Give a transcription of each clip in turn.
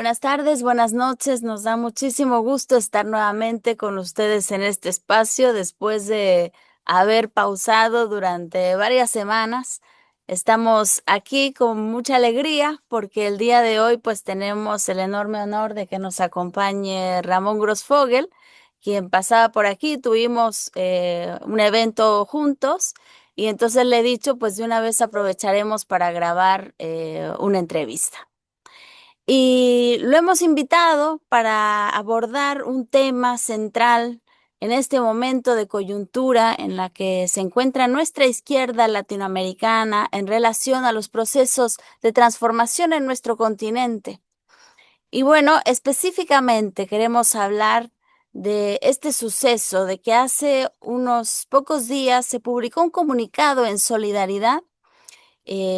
Buenas tardes, buenas noches. Nos da muchísimo gusto estar nuevamente con ustedes en este espacio después de haber pausado durante varias semanas. Estamos aquí con mucha alegría porque el día de hoy pues tenemos el enorme honor de que nos acompañe Ramón Grossfogel, quien pasaba por aquí. Tuvimos un evento juntos y entonces le he dicho pues de una vez aprovecharemos para grabar una entrevista. Y lo hemos invitado para abordar un tema central en este momento de coyuntura en la que se encuentra nuestra izquierda latinoamericana en relación a los procesos de transformación en nuestro continente. Y bueno, específicamente queremos hablar de este suceso, de que hace unos pocos días se publicó un comunicado en solidaridad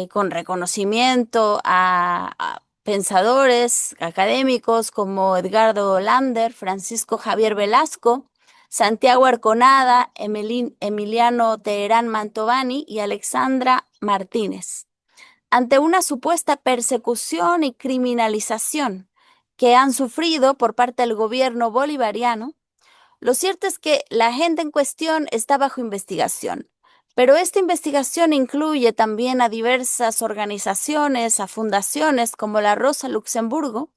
con reconocimiento a pensadores académicos como Edgardo Lander, Francisco Javier Velasco, Santiago Arconada, Emiliano Teherán Mantovani y Alexandra Martínez, ante una supuesta persecución y criminalización que han sufrido por parte del gobierno bolivariano. Lo cierto es que la gente en cuestión está bajo investigación, pero esta investigación incluye también a diversas organizaciones, a fundaciones como la Rosa Luxemburgo,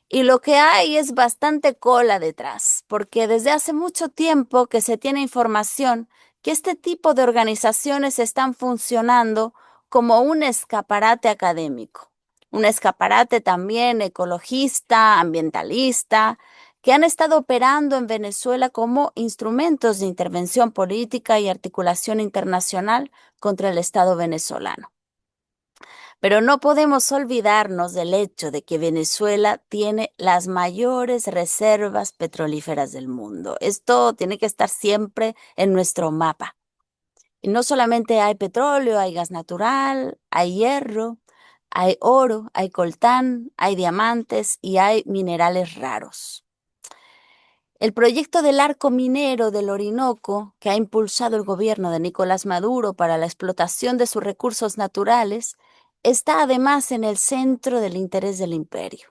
y lo que hay es bastante cola detrás, porque desde hace mucho tiempo que se tiene información que este tipo de organizaciones están funcionando como un escaparate académico, un escaparate también ecologista, ambientalista, que han estado operando en Venezuela como instrumentos de intervención política y articulación internacional contra el Estado venezolano. Pero no podemos olvidarnos del hecho de que Venezuela tiene las mayores reservas petrolíferas del mundo. Esto tiene que estar siempre en nuestro mapa. Y no solamente hay petróleo, hay gas natural, hay hierro, hay oro, hay coltán, hay diamantes y hay minerales raros. El proyecto del arco minero del Orinoco, que ha impulsado el gobierno de Nicolás Maduro para la explotación de sus recursos naturales, está además en el centro del interés del imperio.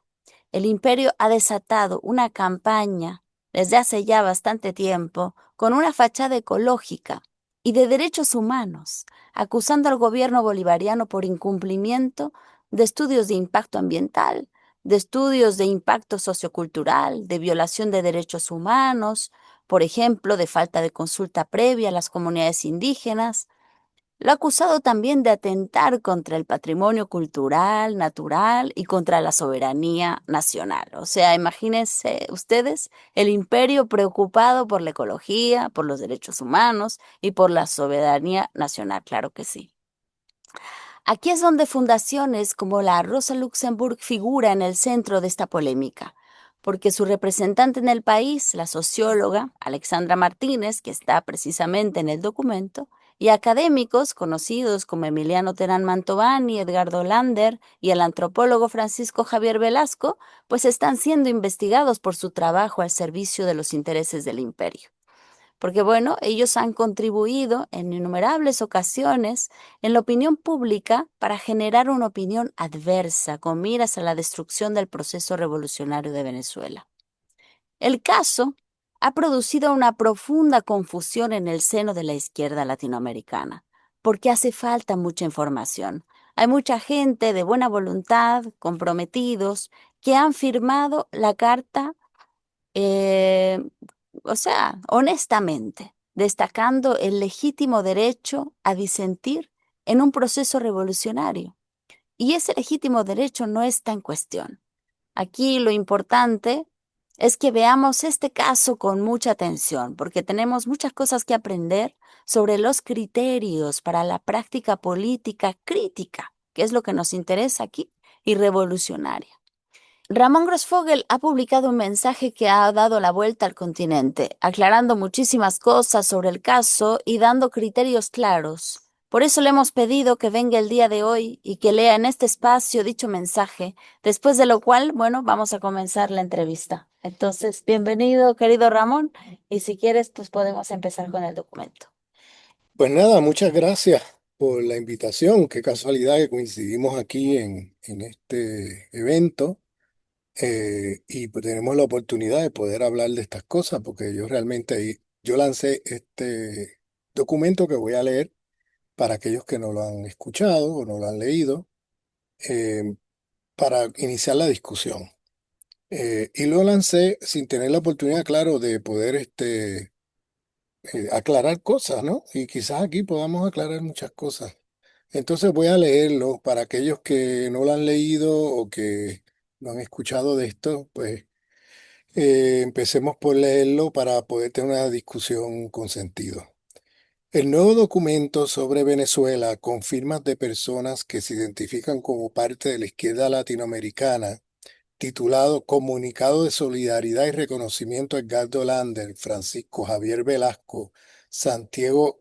El imperio ha desatado una campaña desde hace ya bastante tiempo con una fachada ecológica y de derechos humanos, acusando al gobierno bolivariano por incumplimiento de estudios de impacto ambiental, de estudios de impacto sociocultural, de violación de derechos humanos, por ejemplo, de falta de consulta previa a las comunidades indígenas. Lo ha acusado también de atentar contra el patrimonio cultural, natural y contra la soberanía nacional. O sea, imagínense ustedes el imperio preocupado por la ecología, por los derechos humanos y por la soberanía nacional, claro que sí. Aquí es donde fundaciones como la Rosa Luxemburg figura en el centro de esta polémica, porque su representante en el país, la socióloga Alexandra Martínez, que está precisamente en el documento, y académicos conocidos como Emiliano Terán Mantovani, Edgardo Lander y el antropólogo Francisco Javier Velasco, pues están siendo investigados por su trabajo al servicio de los intereses del imperio. Porque bueno, ellos han contribuido en innumerables ocasiones en la opinión pública para generar una opinión adversa con miras a la destrucción del proceso revolucionario de Venezuela. El caso ha producido una profunda confusión en el seno de la izquierda latinoamericana, porque hace falta mucha información. Hay mucha gente de buena voluntad, comprometidos, que han firmado la carta eh, o sea, honestamente, destacando el legítimo derecho a disentir en un proceso revolucionario. Y ese legítimo derecho no está en cuestión. Aquí lo importante es que veamos este caso con mucha atención, porque tenemos muchas cosas que aprender sobre los criterios para la práctica política crítica, que es lo que nos interesa aquí, y revolucionaria. Ramón Grossfogel ha publicado un mensaje que ha dado la vuelta al continente, aclarando muchísimas cosas sobre el caso y dando criterios claros. Por eso le hemos pedido que venga el día de hoy y que lea en este espacio dicho mensaje, después de lo cual, bueno, vamos a comenzar la entrevista. Entonces, bienvenido, querido Ramón, y si quieres, pues podemos empezar con el documento. Pues nada, muchas gracias por la invitación. Qué casualidad que coincidimos aquí en este evento. y pues tenemos la oportunidad de poder hablar de estas cosas porque yo realmente yo lancé este documento que voy a leer para aquellos que no lo han escuchado o no lo han leído, eh, para iniciar la discusión. Y lo lancé sin tener la oportunidad, claro, de poder aclarar cosas, ¿no? Y quizás aquí podamos aclarar muchas cosas. Entonces voy a leerlo para aquellos que no lo han leído o que no han escuchado de esto, pues empecemos por leerlo para poder tener una discusión con sentido. El nuevo documento sobre Venezuela con firmas de personas que se identifican como parte de la izquierda latinoamericana, titulado Comunicado de Solidaridad y Reconocimiento a Edgardo Lander, Francisco Javier Velasco, Santiago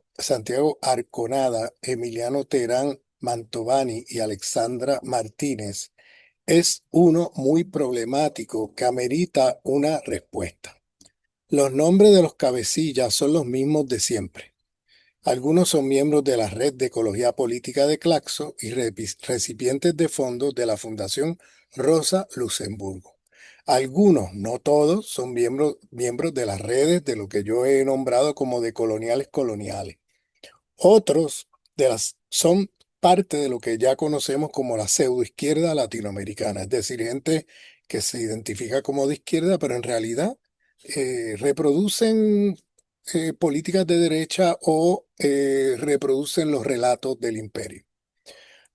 Arconada, Emiliano Terán Mantovani y Alexandra Martínez, es uno muy problemático que amerita una respuesta. Los nombres de los cabecillas son los mismos de siempre. Algunos son miembros de la Red de Ecología Política de Claxo y recipientes de fondos de la Fundación Rosa Luxemburgo. Algunos, no todos, son miembros de las redes de lo que yo he nombrado como de coloniales coloniales. Otros son parte de lo que ya conocemos como la pseudoizquierda latinoamericana, es decir, gente que se identifica como de izquierda, pero en realidad reproducen políticas de derecha o reproducen los relatos del imperio.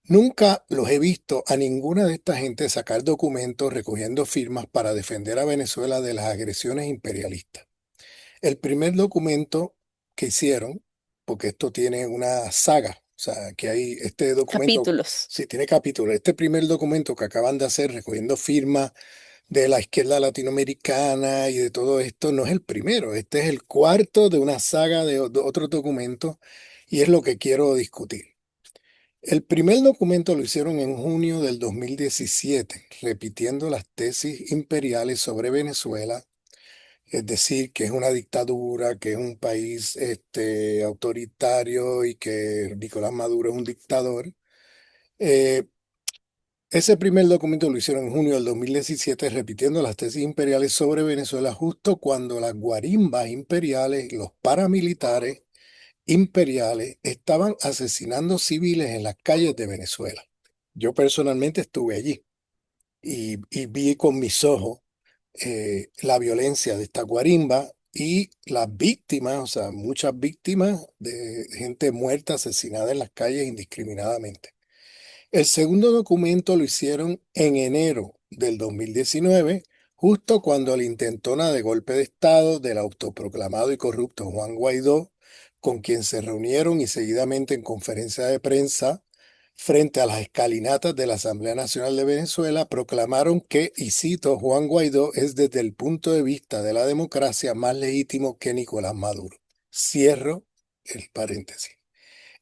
Nunca los he visto a ninguna de esta gente sacar documentos recogiendo firmas para defender a Venezuela de las agresiones imperialistas. El primer documento que hicieron, porque esto tiene una saga, o sea, que hay este documento, Capítulos. sí tiene capítulos, este primer documento que acaban de hacer recogiendo firmas de la izquierda latinoamericana y de todo esto, no es el primero, este es el cuarto de una saga de otros documentos y es lo que quiero discutir. El primer documento lo hicieron en junio del 2017, repitiendo las tesis imperiales sobre Venezuela, es decir, que es una dictadura, que es un país autoritario y que Nicolás Maduro es un dictador. Eh, Ese primer documento lo hicieron en junio del 2017, repitiendo las tesis imperiales sobre Venezuela, justo cuando las guarimbas imperiales, los paramilitares imperiales, estaban asesinando civiles en las calles de Venezuela. Yo personalmente estuve allí y vi con mis ojos la violencia de esta guarimba y las víctimas, o sea, muchas víctimas de gente muerta, asesinada en las calles indiscriminadamente. El segundo documento lo hicieron en enero del 2019, justo cuando la intentona de golpe de Estado del autoproclamado y corrupto Juan Guaidó, con quien se reunieron y seguidamente en conferencia de prensa frente a las escalinatas de la Asamblea Nacional de Venezuela, proclamaron que, y cito, Juan Guaidó es desde el punto de vista de la democracia más legítimo que Nicolás Maduro. Cierro el paréntesis.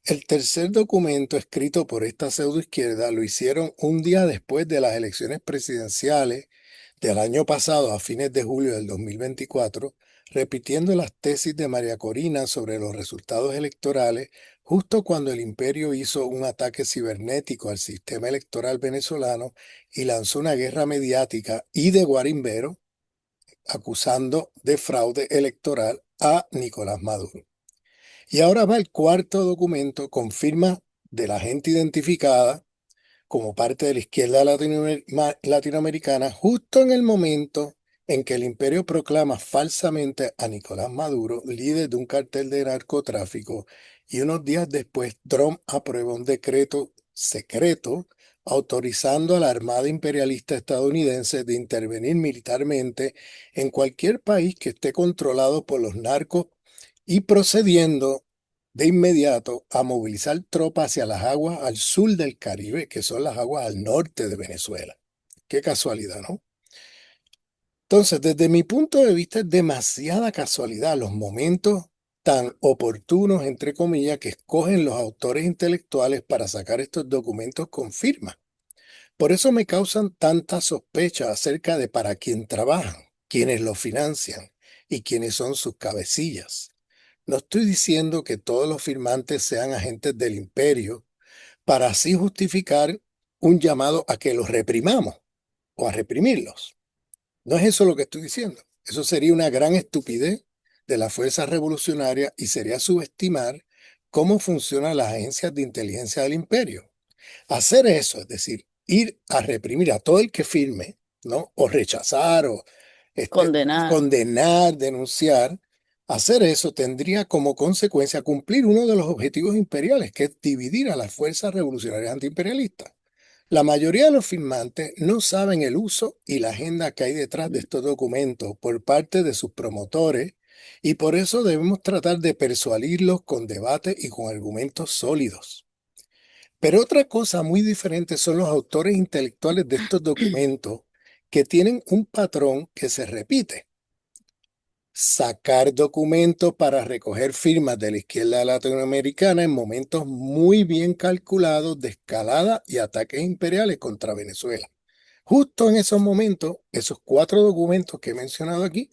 El tercer documento escrito por esta pseudoizquierda lo hicieron un día después de las elecciones presidenciales del año pasado, a fines de julio del 2024, repitiendo las tesis de María Corina sobre los resultados electorales, justo cuando el imperio hizo un ataque cibernético al sistema electoral venezolano y lanzó una guerra mediática y de guarimbero, acusando de fraude electoral a Nicolás Maduro. Y ahora va el cuarto documento con firma de la gente identificada como parte de la izquierda latinoamericana, justo en el momento en que el imperio proclama falsamente a Nicolás Maduro líder de un cartel de narcotráfico y unos días después Trump aprueba un decreto secreto autorizando a la Armada Imperialista estadounidense de intervenir militarmente en cualquier país que esté controlado por los narcos y procediendo de inmediato a movilizar tropas hacia las aguas al sur del Caribe, que son las aguas al norte de Venezuela. Qué casualidad, ¿no? Entonces, desde mi punto de vista, es demasiada casualidad los momentos tan oportunos, entre comillas, que escogen los autores intelectuales para sacar estos documentos con firma. Por eso me causan tanta sospecha acerca de para quién trabajan, quiénes los financian y quiénes son sus cabecillas. No estoy diciendo que todos los firmantes sean agentes del imperio para así justificar un llamado a que los reprimamos o a reprimirlos. No es eso lo que estoy diciendo. Eso sería una gran estupidez de las fuerzas revolucionarias y sería subestimar cómo funcionan las agencias de inteligencia del imperio. Hacer eso, es decir, ir a reprimir a todo el que firme, ¿no? O rechazar o Condenar, condenar, denunciar, hacer eso tendría como consecuencia cumplir uno de los objetivos imperiales, que es dividir a las fuerzas revolucionarias antiimperialistas. La mayoría de los firmantes no saben el uso y la agenda que hay detrás de estos documentos por parte de sus promotores y por eso debemos tratar de persuadirlos con debate y con argumentos sólidos. Pero otra cosa muy diferente son los autores intelectuales de estos documentos que tienen un patrón que se repite. Sacar documentos para recoger firmas de la izquierda latinoamericana en momentos muy bien calculados de escalada y ataques imperiales contra Venezuela. Justo en esos momentos, esos 4 documentos que he mencionado aquí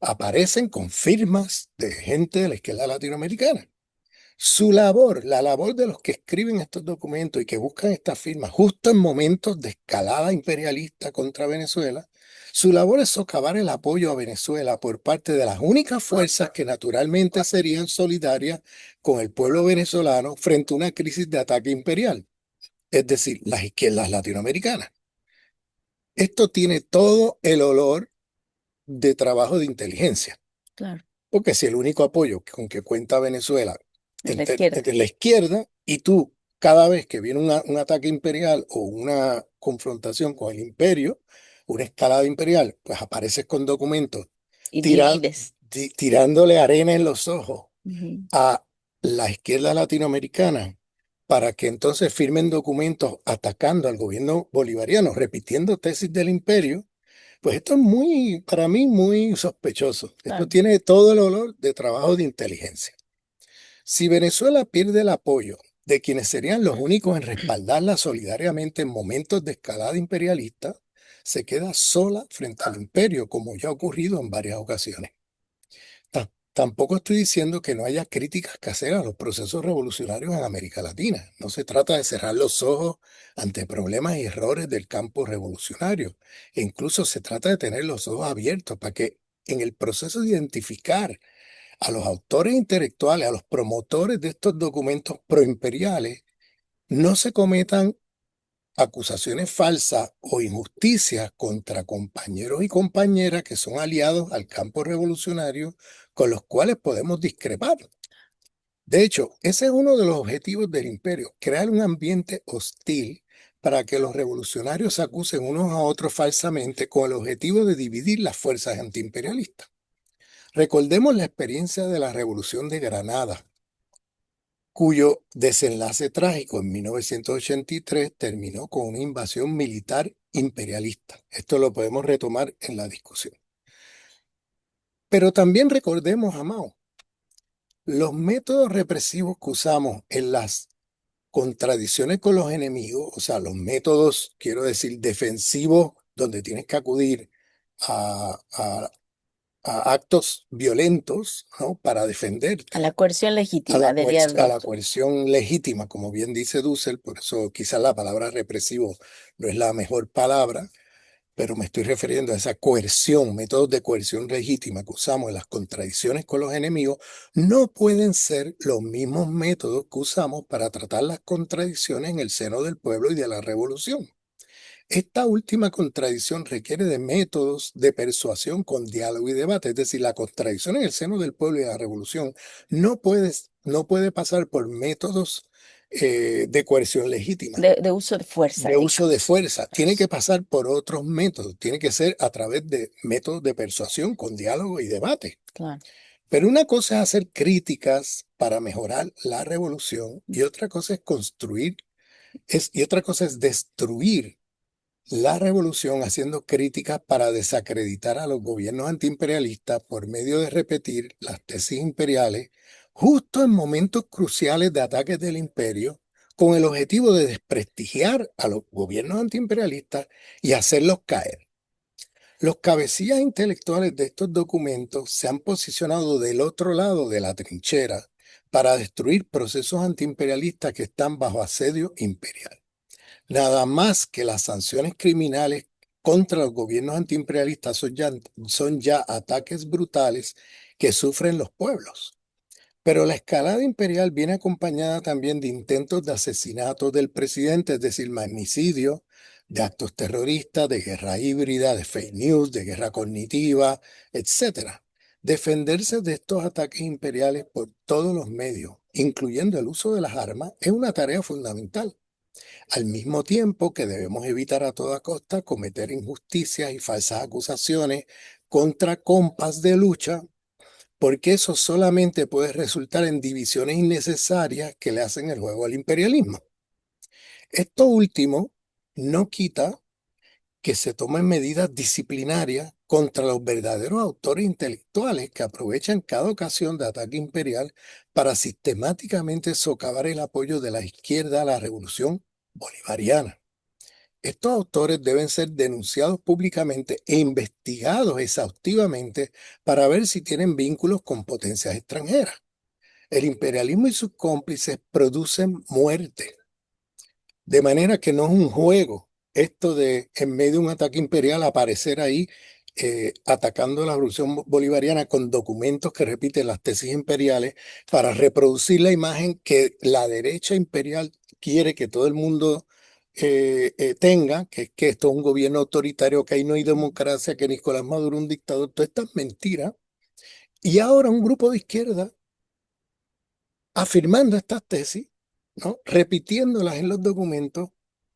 aparecen con firmas de gente de la izquierda latinoamericana. Su labor, la labor de los que escriben estos documentos y que buscan estas firmas justo en momentos de escalada imperialista contra Venezuela, su labor es socavar el apoyo a Venezuela por parte de las únicas fuerzas que naturalmente serían solidarias con el pueblo venezolano frente a una crisis de ataque imperial, es decir, las izquierdas latinoamericanas. Esto tiene todo el olor de trabajo de inteligencia. claro, Porque si el único apoyo con que cuenta Venezuela de la izquierda. entre la izquierda y tú, cada vez que viene un ataque imperial o una confrontación con el imperio, una escalada imperial, pues apareces con documentos Y tira- divides. tirándole arena en los ojos Ujú. a la izquierda latinoamericana para que entonces firmen documentos atacando al gobierno bolivariano, repitiendo tesis del imperio. Pues esto es muy, para mí, muy sospechoso. Esto Claro, tiene todo el olor de trabajo de inteligencia. Si Venezuela pierde el apoyo de quienes serían los únicos en respaldarla solidariamente en momentos de escalada imperialista, se queda sola frente al imperio, como ya ha ocurrido en varias ocasiones. Tampoco estoy diciendo que no haya críticas que hacer a los procesos revolucionarios en América Latina. No se trata de cerrar los ojos ante problemas y errores del campo revolucionario. E incluso se trata de tener los ojos abiertos para que en el proceso de identificar a los autores intelectuales, a los promotores de estos documentos proimperiales, no se cometan acusaciones falsas o injusticias contra compañeros y compañeras que son aliados al campo revolucionario con los cuales podemos discrepar. De hecho, ese es uno de los objetivos del imperio, crear un ambiente hostil para que los revolucionarios se acusen unos a otros falsamente con el objetivo de dividir las fuerzas antiimperialistas. Recordemos la experiencia de la Revolución de Granada, cuyo desenlace trágico en 1983 terminó con una invasión militar imperialista. Esto lo podemos retomar en la discusión. Pero también recordemos, Amado, los métodos represivos que usamos en las contradicciones con los enemigos, o sea, los métodos, quiero decir, defensivos, donde tienes que acudir a, a- a actos violentos, ¿no? Para defenderte a la coerción legítima, diría el a la doctor. coerción legítima, como bien dice Dussel, por eso quizás la palabra represivo no es la mejor palabra, pero me estoy refiriendo a esa coerción, métodos de coerción legítima que usamos en las contradicciones con los enemigos, no pueden ser los mismos métodos que usamos para tratar las contradicciones en el seno del pueblo y de la revolución. Esta última contradicción requiere de métodos de persuasión con diálogo y debate, es decir, la contradicción en el seno del pueblo y de la revolución no puede pasar por métodos de coerción legítima, De uso de fuerza, de uso de digamos. fuerza. Tiene que pasar por otros métodos, tiene que ser a través de métodos de persuasión con diálogo y debate. Claro. Pero una cosa es hacer críticas para mejorar la revolución y otra cosa es construir, y otra cosa es destruir la revolución haciendo críticas para desacreditar a los gobiernos antiimperialistas por medio de repetir las tesis imperiales justo en momentos cruciales de ataques del imperio con el objetivo de desprestigiar a los gobiernos antiimperialistas y hacerlos caer. Los cabecillas intelectuales de estos documentos se han posicionado del otro lado de la trinchera para destruir procesos antiimperialistas que están bajo asedio imperial. Nada más que las sanciones criminales contra los gobiernos antiimperialistas son ya ataques brutales que sufren los pueblos. Pero la escalada imperial viene acompañada también de intentos de asesinato del presidente, es decir, magnicidio, de actos terroristas, de guerra híbrida, de fake news, de guerra cognitiva, etcétera. Defenderse de estos ataques imperiales por todos los medios, incluyendo el uso de las armas, es una tarea fundamental. Al mismo tiempo que debemos evitar a toda costa cometer injusticias y falsas acusaciones contra compas de lucha, porque eso solamente puede resultar en divisiones innecesarias que le hacen el juego al imperialismo. Esto último no quita que se tomen medidas disciplinarias contra los verdaderos autores intelectuales que aprovechan cada ocasión de ataque imperial para sistemáticamente socavar el apoyo de la izquierda a la revolución bolivariana. Estos autores deben ser denunciados públicamente e investigados exhaustivamente para ver si tienen vínculos con potencias extranjeras. El imperialismo y sus cómplices producen muerte, de manera que no es un juego esto de en medio de un ataque imperial aparecer ahí atacando la revolución bolivariana con documentos que repiten las tesis imperiales para reproducir la imagen que la derecha imperial quiere que todo el mundo tenga, que esto es un gobierno autoritario, que ahí no hay democracia, que Nicolás Maduro es un dictador, todas estas mentiras. Y ahora un grupo de izquierda afirmando estas tesis, ¿no? Repitiéndolas en los documentos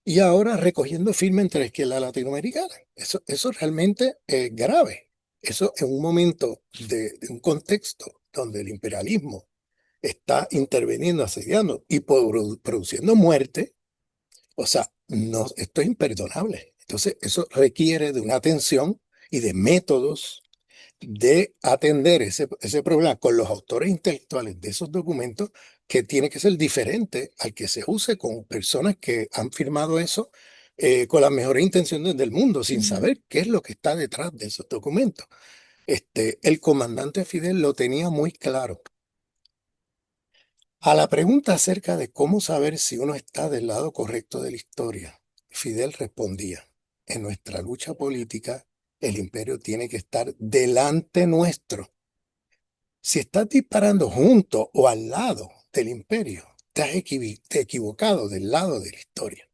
y ahora recogiendo firma entre la izquierda latinoamericana. Eso realmente es grave. Eso en un momento de un contexto donde el imperialismo está interviniendo, asediando y produciendo muerte, o sea, no, esto es imperdonable. Entonces, eso requiere de una atención y de métodos de atender ese problema con los autores intelectuales de esos documentos, que tiene que ser diferente al que se use con personas que han firmado eso con las mejores intenciones del mundo, sin saber qué es lo que está detrás de esos documentos. El comandante Fidel lo tenía muy claro. A la pregunta acerca de cómo saber si uno está del lado correcto de la historia, Fidel respondía: en nuestra lucha política, el imperio tiene que estar delante nuestro. Si estás disparando junto o al lado del imperio, te has equivocado del lado de la historia.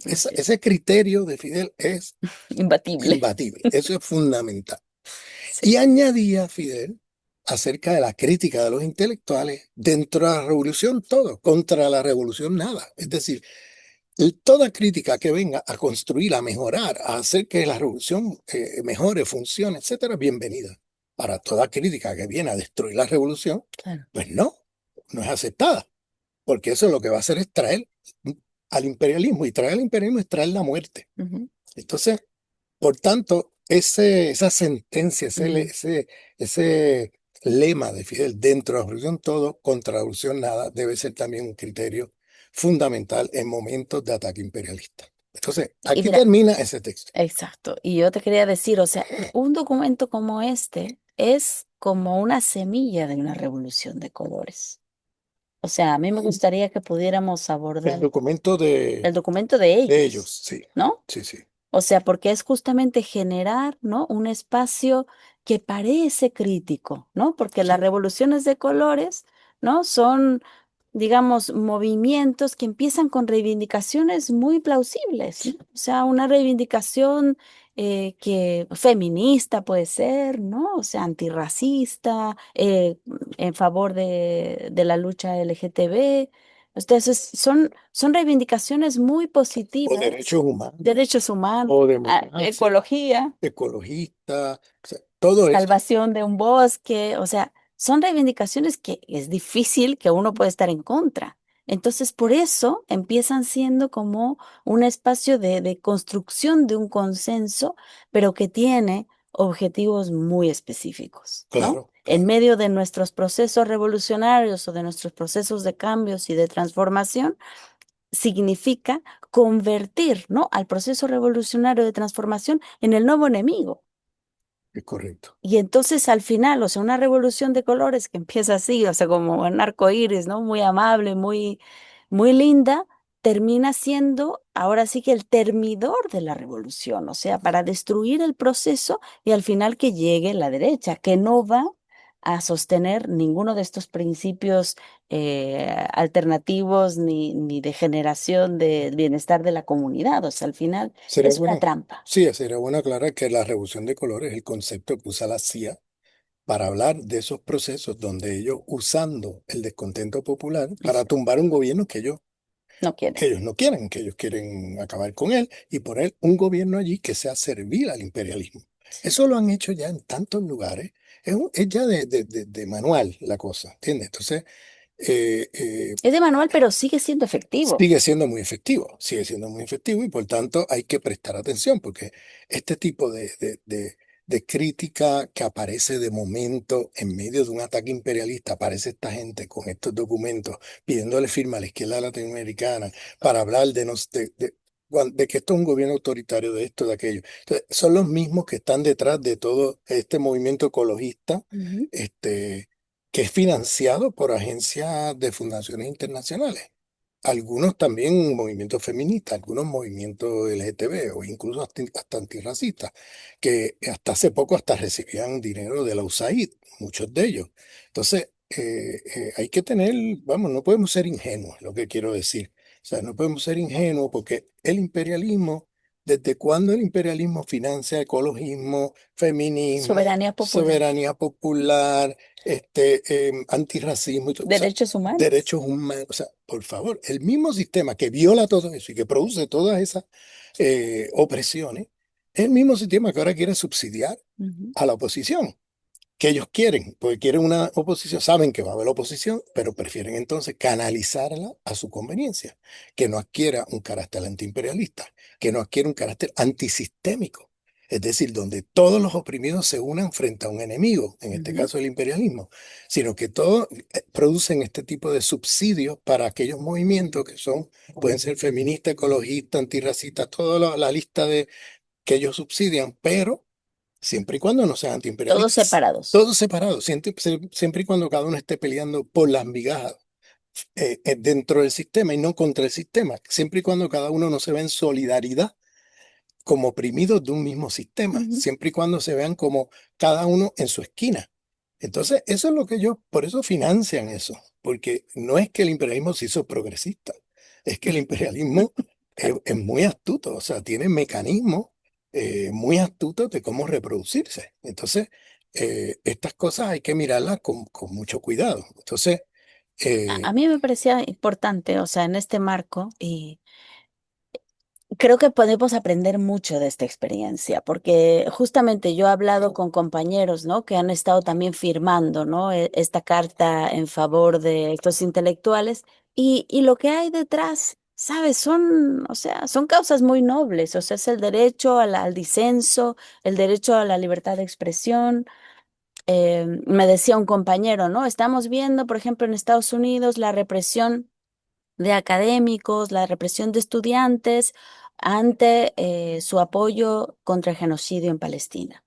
Ese criterio de Fidel es Imbatible. imbatible, eso es fundamental. Sí. Y añadía Fidel acerca de la crítica de los intelectuales dentro de la revolución, todo, contra la revolución nada. Es decir, toda crítica que venga a construir, a mejorar, a hacer que la revolución mejore, funcione, etcétera, bienvenida. Para toda crítica que viene a destruir la revolución, Claro. pues no es aceptada, porque eso lo que va a hacer es traer al imperialismo, y traer al imperialismo es traer la muerte. Ujú, Entonces, por tanto, esa sentencia, ujú. ese lema de Fidel, dentro de la revolución todo, contra la revolución nada, debe ser también un criterio fundamental en momentos de ataque imperialista. Entonces, Y aquí mira, termina ese texto. exacto. Y yo te quería decir, o sea, un documento como este es como una semilla de una revolución de colores. O sea, a mí me gustaría que pudiéramos El abordar documento el documento de de ellos, ellos, sí, ¿no? sí, sí, O sea, porque es justamente generar, ¿no? Un espacio que parece crítico, ¿no? Porque las sí, revoluciones de colores, ¿no? Son, digamos, movimientos que empiezan con reivindicaciones muy plausibles, ¿no? O sea, una reivindicación que feminista puede ser, ¿no? O sea, antirracista, en favor de la lucha LGTB. Entonces, son reivindicaciones muy o positivas, derechos humanos, derechos humanos, o democracia, ecología, ecologista, o sea, todo eso. salvación de un bosque, o sea, son reivindicaciones que es difícil que uno pueda estar en contra. Entonces, por eso empiezan siendo como un espacio de construcción de un consenso, pero que tiene objetivos muy específicos, ¿no? Claro, En claro, medio de nuestros procesos revolucionarios o de nuestros procesos de cambios y de transformación, significa convertir, ¿no? Al proceso revolucionario de transformación en el nuevo enemigo. es correcto. Y entonces al final, o sea, una revolución de colores que empieza así, o sea, como un arco iris, ¿no? Muy amable, muy linda, termina siendo ahora sí que el termidor de la revolución, o sea, para destruir el proceso y al final que llegue la derecha, que no va a sostener ninguno de estos principios alternativos ni de generación del bienestar de la comunidad. O sea, al final Sería es una bueno, trampa. sí, sería bueno aclarar que la revolución de colores es el concepto que usa la CIA para hablar de esos procesos donde ellos, usando el descontento popular para Eso, tumbar un gobierno no quieren. que ellos no quieren, que ellos quieren acabar con él y poner un gobierno allí que sea servil al imperialismo. Sí. Eso lo han hecho ya en tantos lugares. Es ya de manual la cosa, ¿entiendes? Entonces, eh, eh, Es de manual, pero sigue siendo efectivo. sigue siendo muy efectivo y por tanto hay que prestar atención porque este tipo de crítica que aparece de momento en medio de un ataque imperialista, aparece esta gente con estos documentos pidiéndole firma a la izquierda latinoamericana para hablar de que esto es un gobierno autoritario, de esto, de aquello. Entonces, son los mismos que están detrás de todo este movimiento ecologista, Ujú, este, que es financiado por agencias de fundaciones internacionales. Algunos también movimientos feministas, algunos movimientos LGTB o incluso hasta antirracistas, que hasta hace poco hasta recibían dinero de la USAID, muchos de ellos. Entonces, hay que tener, vamos, no podemos ser ingenuos, lo que quiero decir. O sea, no podemos ser ingenuos porque el imperialismo, ¿desde cuándo el imperialismo financia ecologismo, feminismo, soberanía popular, soberanía popular, antirracismo? O sea, derechos humanos. derechos humanos? O sea, por favor, el mismo sistema que viola todo eso y que produce todas esas opresiones, es el mismo sistema que ahora quiere subsidiar Ujú, a la oposición que ellos quieren, porque quieren una oposición, saben que va a haber oposición, pero prefieren entonces canalizarla a su conveniencia, que no adquiera un carácter antiimperialista, que no adquiera un carácter antisistémico, es decir, donde todos los oprimidos se unan frente a un enemigo, en este ujú. caso el imperialismo, sino que todos producen este tipo de subsidios para aquellos movimientos que son, pueden ser feministas, ecologistas, antirracistas, toda la lista de que ellos subsidian, pero siempre y cuando no sean Todos antiimperialistas. separados. Todos separados, siempre y cuando cada uno esté peleando por las migajas dentro del sistema y no contra el sistema, siempre y cuando cada uno no se ve en solidaridad como oprimidos de un mismo sistema, Ujú. siempre y cuando se vean como cada uno en su esquina. Entonces, eso es lo que ellos, por eso financian eso, porque no es que el imperialismo se hizo progresista, es que el imperialismo es muy astuto, o sea, tiene mecanismos muy astutos de cómo reproducirse. Entonces, estas cosas hay que mirarlas con mucho cuidado. Entonces, A eh, mí me parecía importante, o sea, en este marco, y creo que podemos aprender mucho de esta experiencia, porque justamente yo he hablado con compañeros, ¿no? Que han estado también firmando, ¿no? Esta carta en favor de estos intelectuales y lo que hay detrás, ¿sabes? Son, o sea, son causas muy nobles, o sea, es el derecho al disenso, el derecho a la libertad de expresión. Me decía un compañero, ¿no? Estamos viendo, por ejemplo, en Estados Unidos la represión de académicos, la represión de estudiantes ante su apoyo contra el genocidio en Palestina.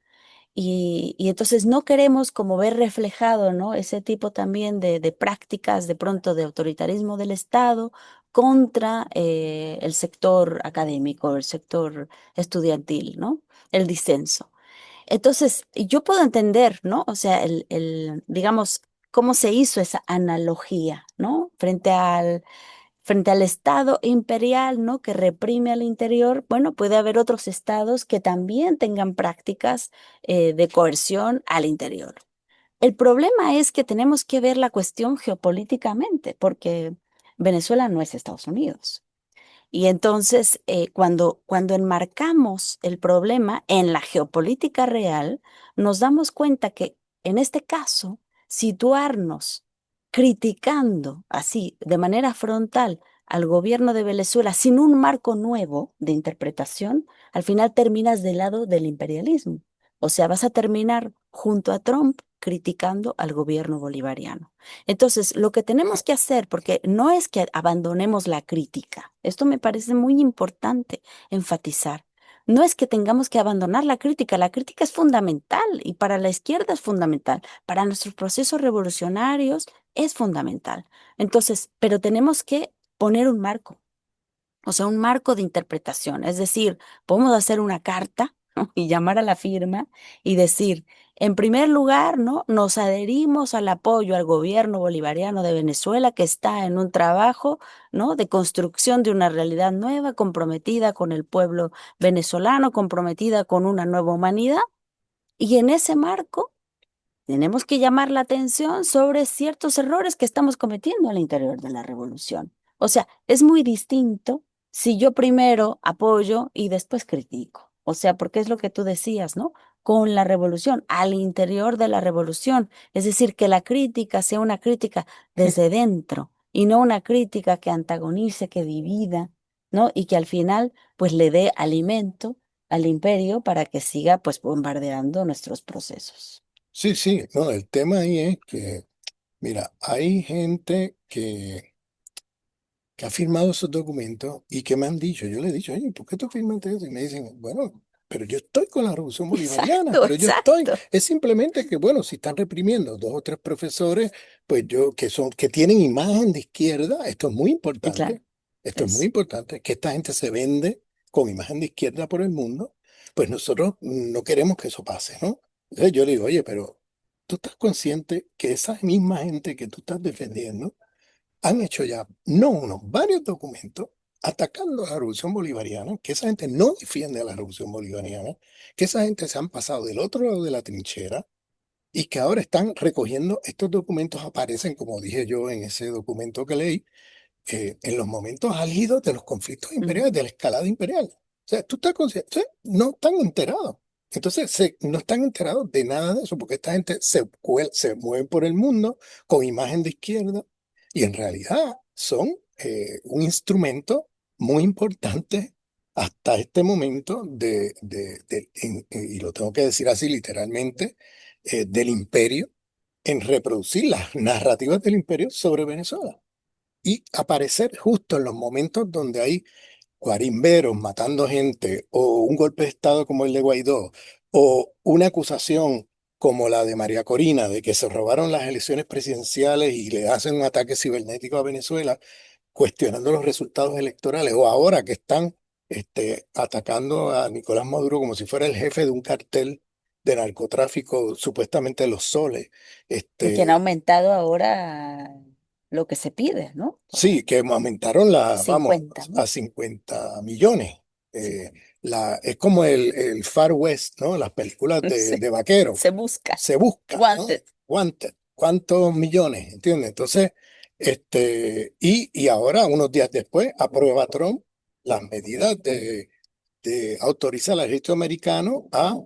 Y entonces no queremos como ver reflejado, ¿no? Ese tipo también de prácticas de pronto de autoritarismo del Estado contra el sector académico, el sector estudiantil, ¿no? El disenso. Entonces, yo puedo entender, ¿no? O sea, digamos, cómo se hizo esa analogía, ¿no? Frente al Estado imperial, ¿no? Que reprime al interior, bueno, puede haber otros estados que también tengan prácticas de coerción al interior. El problema es que tenemos que ver la cuestión geopolíticamente, porque Venezuela no es Estados Unidos. Y entonces, cuando enmarcamos el problema en la geopolítica real, nos damos cuenta que en este caso, situarnos criticando así, de manera frontal, al gobierno de Venezuela sin un marco nuevo de interpretación, al final terminas del lado del imperialismo. O sea, vas a terminar junto a Trump criticando al gobierno bolivariano. Entonces, lo que tenemos que hacer, porque no es que abandonemos la crítica, esto me parece muy importante enfatizar. No es que tengamos que abandonar la crítica es fundamental y para la izquierda es fundamental, para nuestros procesos revolucionarios es fundamental. Entonces, pero tenemos que poner un marco. O sea, un marco de interpretación. Es decir, podemos hacer una carta, ¿no? Y llamar a la firma y decir, en primer lugar, ¿no? Nos adherimos al apoyo al gobierno bolivariano de Venezuela que está en un trabajo, ¿no? De construcción de una realidad nueva, comprometida con el pueblo venezolano, comprometida con una nueva humanidad. Y en ese marco tenemos que llamar la atención sobre ciertos errores que estamos cometiendo al interior de la revolución. O sea, es muy distinto si yo primero apoyo y después critico. O sea, porque es lo que tú decías, ¿no? Con la revolución, al interior de la revolución. Es decir, que la crítica sea una crítica desde dentro y no una crítica que antagonice, que divida, ¿no? Y que al final, pues, le dé alimento al imperio para que siga, pues, bombardeando nuestros procesos. Sí, sí, no, el tema ahí es que, mira, hay gente que ha firmado esos documentos y que me han dicho, yo le he dicho, oye, ¿por qué tú firmaste eso? Y me dicen, bueno, pero yo estoy con la Revolución Bolivariana, Exacto, pero yo estoy, exacto. es simplemente que, bueno, si están reprimiendo dos o tres profesores, pues yo, que tienen imagen de izquierda, Claro, esto es muy eso. importante, que esta gente se vende con imagen de izquierda por el mundo, pues nosotros no queremos que eso pase, ¿no? Entonces yo le digo, oye, pero tú estás consciente que esa misma gente que tú estás defendiendo, han hecho ya, no uno, varios documentos atacando a la revolución bolivariana, que esa gente no defiende a la revolución bolivariana, que esa gente se han pasado del otro lado de la trinchera y que ahora están recogiendo estos documentos, aparecen, como dije yo en ese documento que leí, en los momentos álgidos de los conflictos Ujú. imperiales, de la escalada imperial. O sea, tú estás consciente, no están enterados. Entonces, no están enterados de nada de eso, porque esta gente se mueve por el mundo con imagen de izquierda y en realidad son un instrumento muy importante hasta este momento y lo tengo que decir así literalmente, del imperio en reproducir las narrativas del imperio sobre Venezuela y aparecer justo en los momentos donde hay guarimberos matando gente o un golpe de Estado como el de Guaidó o una acusación como la de María Corina de que se robaron las elecciones presidenciales y le hacen un ataque cibernético a Venezuela, cuestionando los resultados electorales o ahora que están atacando a Nicolás Maduro como si fuera el jefe de un cartel de narcotráfico, supuestamente los soles. Y que han Este, aumentado ahora lo que se pide, ¿no? Sí, que aumentaron vamos, 50, ¿no? a 50 millones. Sí, Eh, es como el Far West, ¿no? Las películas sí. de vaquero. Se busca. Se busca, ¿no? Wanted. Wanted. ¿Cuántos millones? ¿Entiendes? Entonces, y ahora, unos días después, aprueba Trump las medidas autoriza al ejército americano a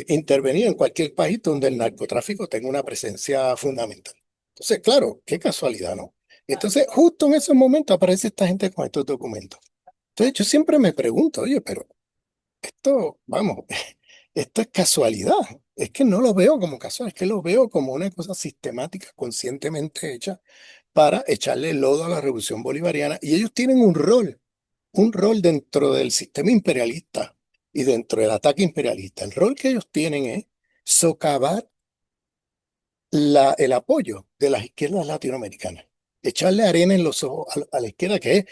intervenir en cualquier país donde el narcotráfico tenga una presencia fundamental. Entonces, claro, qué casualidad, ¿no? Entonces, justo en esos momentos aparece esta gente con estos documentos. Entonces, yo siempre me pregunto, oye, pero esto, vamos, esto es casualidad. Es que no lo veo como casual, es que lo veo como una cosa sistemática, conscientemente hecha para echarle lodo a la revolución bolivariana. Y ellos tienen un rol dentro del sistema imperialista y dentro del ataque imperialista. El rol que ellos tienen es socavar el apoyo de las izquierdas latinoamericanas, echarle arena en los ojos a la izquierda, que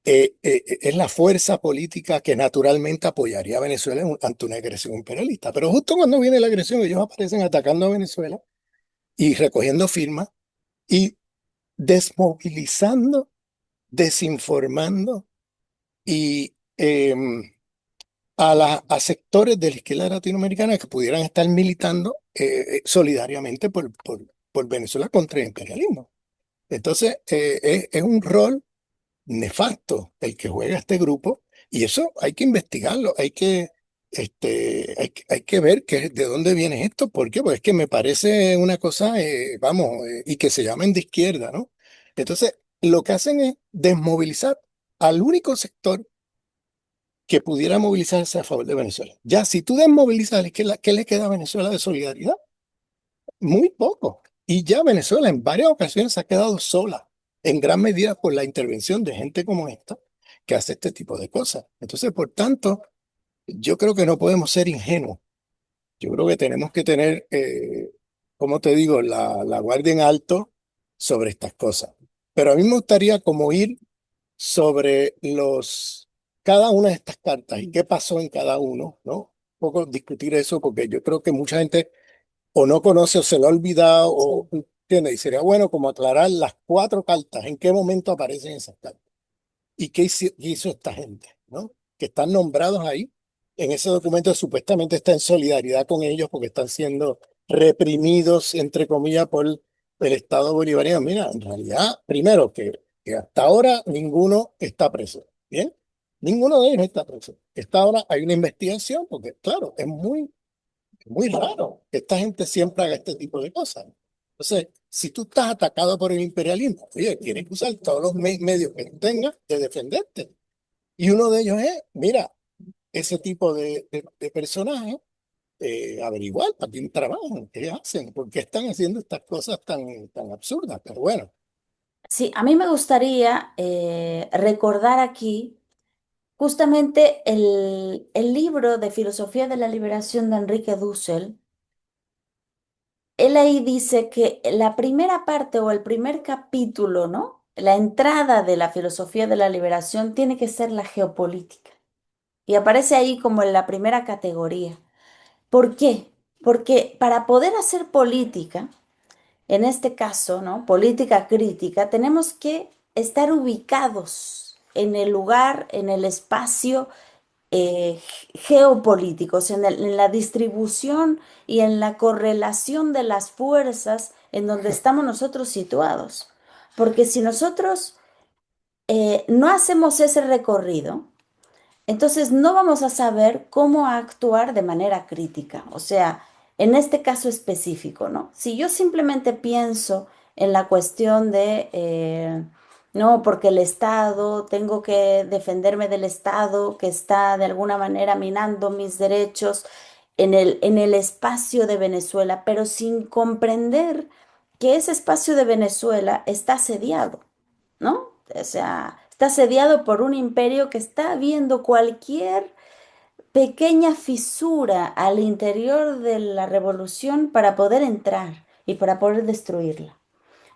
es la fuerza política que naturalmente apoyaría a Venezuela ante una agresión imperialista. Pero justo cuando viene la agresión, ellos aparecen atacando a Venezuela y recogiendo firmas y desmovilizando, desinformando y a sectores de la izquierda latinoamericana que pudieran estar militando solidariamente por Venezuela contra el imperialismo. Entonces, es un rol nefasto el que juega este grupo y eso hay que investigarlo, hay que ver de dónde viene esto. ¿Por qué? Pues es que me parece una cosa, vamos, y que se llamen de izquierda, ¿no? Entonces, lo que hacen es desmovilizar al único sector que pudiera movilizarse a favor de Venezuela. Ya, si tú desmovilizas a la izquierda, ¿qué le queda a Venezuela de solidaridad? Muy poco. Y ya Venezuela en varias ocasiones se ha quedado sola, en gran medida por la intervención de gente como esta, que hace este tipo de cosas. Entonces, por tanto, yo creo que no podemos ser ingenuos. Yo creo que tenemos que tener, como te digo, la guardia en alto sobre estas cosas. Pero a mí me gustaría como ir sobre cada una de estas cartas y qué pasó en cada uno, ¿no? Un poco discutir eso porque yo creo que mucha gente o no conoce o se lo ha olvidado o, ¿entiendes? Y sería bueno como aclarar las cuatro cartas, en qué momento aparecen esas cartas y qué hizo esta gente, ¿no? Que están nombrados ahí. En ese documento supuestamente está en solidaridad con ellos porque están siendo reprimidos, entre comillas, por el Estado bolivariano. Mira, en realidad, primero que hasta ahora ninguno está preso, ¿bien? Ninguno de ellos está preso. Hasta ahora hay una investigación porque, claro, es muy raro que esta gente siempre haga este tipo de cosas. Entonces, si tú estás atacado por el imperialismo, oye, tienes que usar todos los medios que tú tengas de defenderte. Y uno de ellos es, mira, ese tipo de personajes, averiguar para quién trabajan, qué hacen, por qué están haciendo estas cosas tan absurdas. Pero bueno, Sí, a mí me gustaría recordar aquí justamente el libro de Filosofía de la Liberación de Enrique Dussel. Él ahí dice que la primera parte o el primer capítulo, ¿no? La entrada de la filosofía de la liberación tiene que ser la geopolítica. Y aparece ahí como en la primera categoría. ¿Por qué? Porque para poder hacer política, en este caso, ¿no? Política crítica, tenemos que estar ubicados en el lugar, en el espacio geopolíticos, en la distribución y en la correlación de las fuerzas en donde estamos nosotros situados. Porque si nosotros no hacemos ese recorrido, entonces no vamos a saber cómo actuar de manera crítica, o sea, en este caso específico, ¿no? Si yo simplemente pienso en la cuestión de, no, porque el Estado, tengo que defenderme del Estado que está de alguna manera minando mis derechos en el espacio de Venezuela, pero sin comprender que ese espacio de Venezuela está asediado, ¿no? O sea, está asediado por un imperio que está viendo cualquier pequeña fisura al interior de la revolución para poder entrar y para poder destruirla.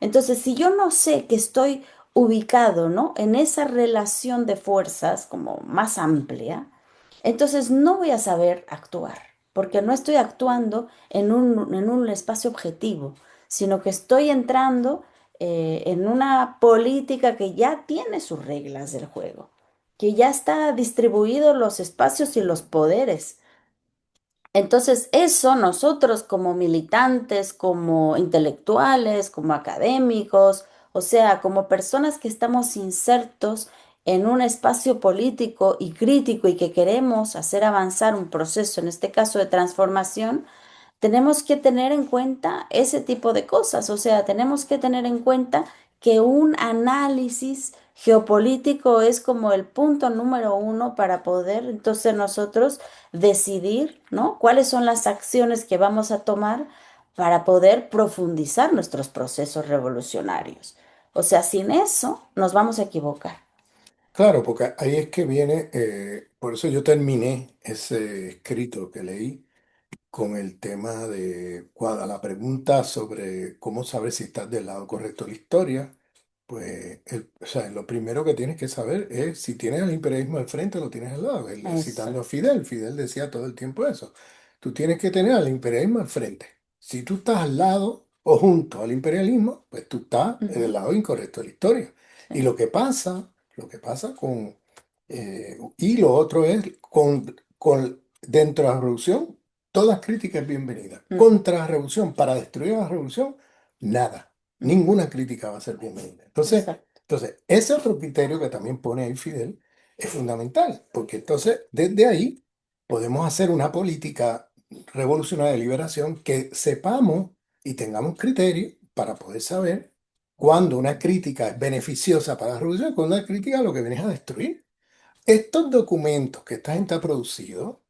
Entonces, si yo no sé que estoy ubicado, ¿no? En esa relación de fuerzas como más amplia, entonces no voy a saber actuar, porque no estoy actuando en un espacio objetivo, sino que estoy entrando en una política que ya tiene sus reglas del juego, que ya está distribuidos los espacios y los poderes. Entonces, eso nosotros como militantes, como intelectuales, como académicos, o sea, como personas que estamos insertos en un espacio político y crítico y que queremos hacer avanzar un proceso, en este caso de transformación, tenemos que tener en cuenta ese tipo de cosas, o sea, tenemos que tener en cuenta que un análisis geopolítico es como el punto número uno para poder entonces nosotros decidir, ¿no? Cuáles son las acciones que vamos a tomar para poder profundizar nuestros procesos revolucionarios. O sea, sin eso nos vamos a equivocar. claro, porque ahí es que viene, por eso yo terminé ese escrito que leí con el tema de cuando la pregunta sobre cómo saber si estás del lado correcto de la historia, pues o sea, lo primero que tienes que saber es si tienes el imperialismo al frente o lo tienes al lado. Eso. Citando a Fidel, Fidel decía todo el tiempo eso. Tú tienes que tener al imperialismo al frente. Si tú estás al lado o junto al imperialismo, pues tú estás del Ujú, lado incorrecto de la historia. Y sí. lo que pasa y lo otro es dentro de la revolución. Toda crítica es bienvenida. Ujú, Contra la revolución, para destruir la revolución, nada. ujú, Ninguna crítica va a ser bienvenida. exacto. Entonces, ese otro criterio que también pone ahí Fidel es fundamental, porque entonces desde ahí podemos hacer una política revolucionaria de liberación que sepamos y tengamos criterios para poder saber cuándo una crítica es beneficiosa para la revolución, cuando una crítica lo que viene es a destruir. Estos documentos que esta gente ha producido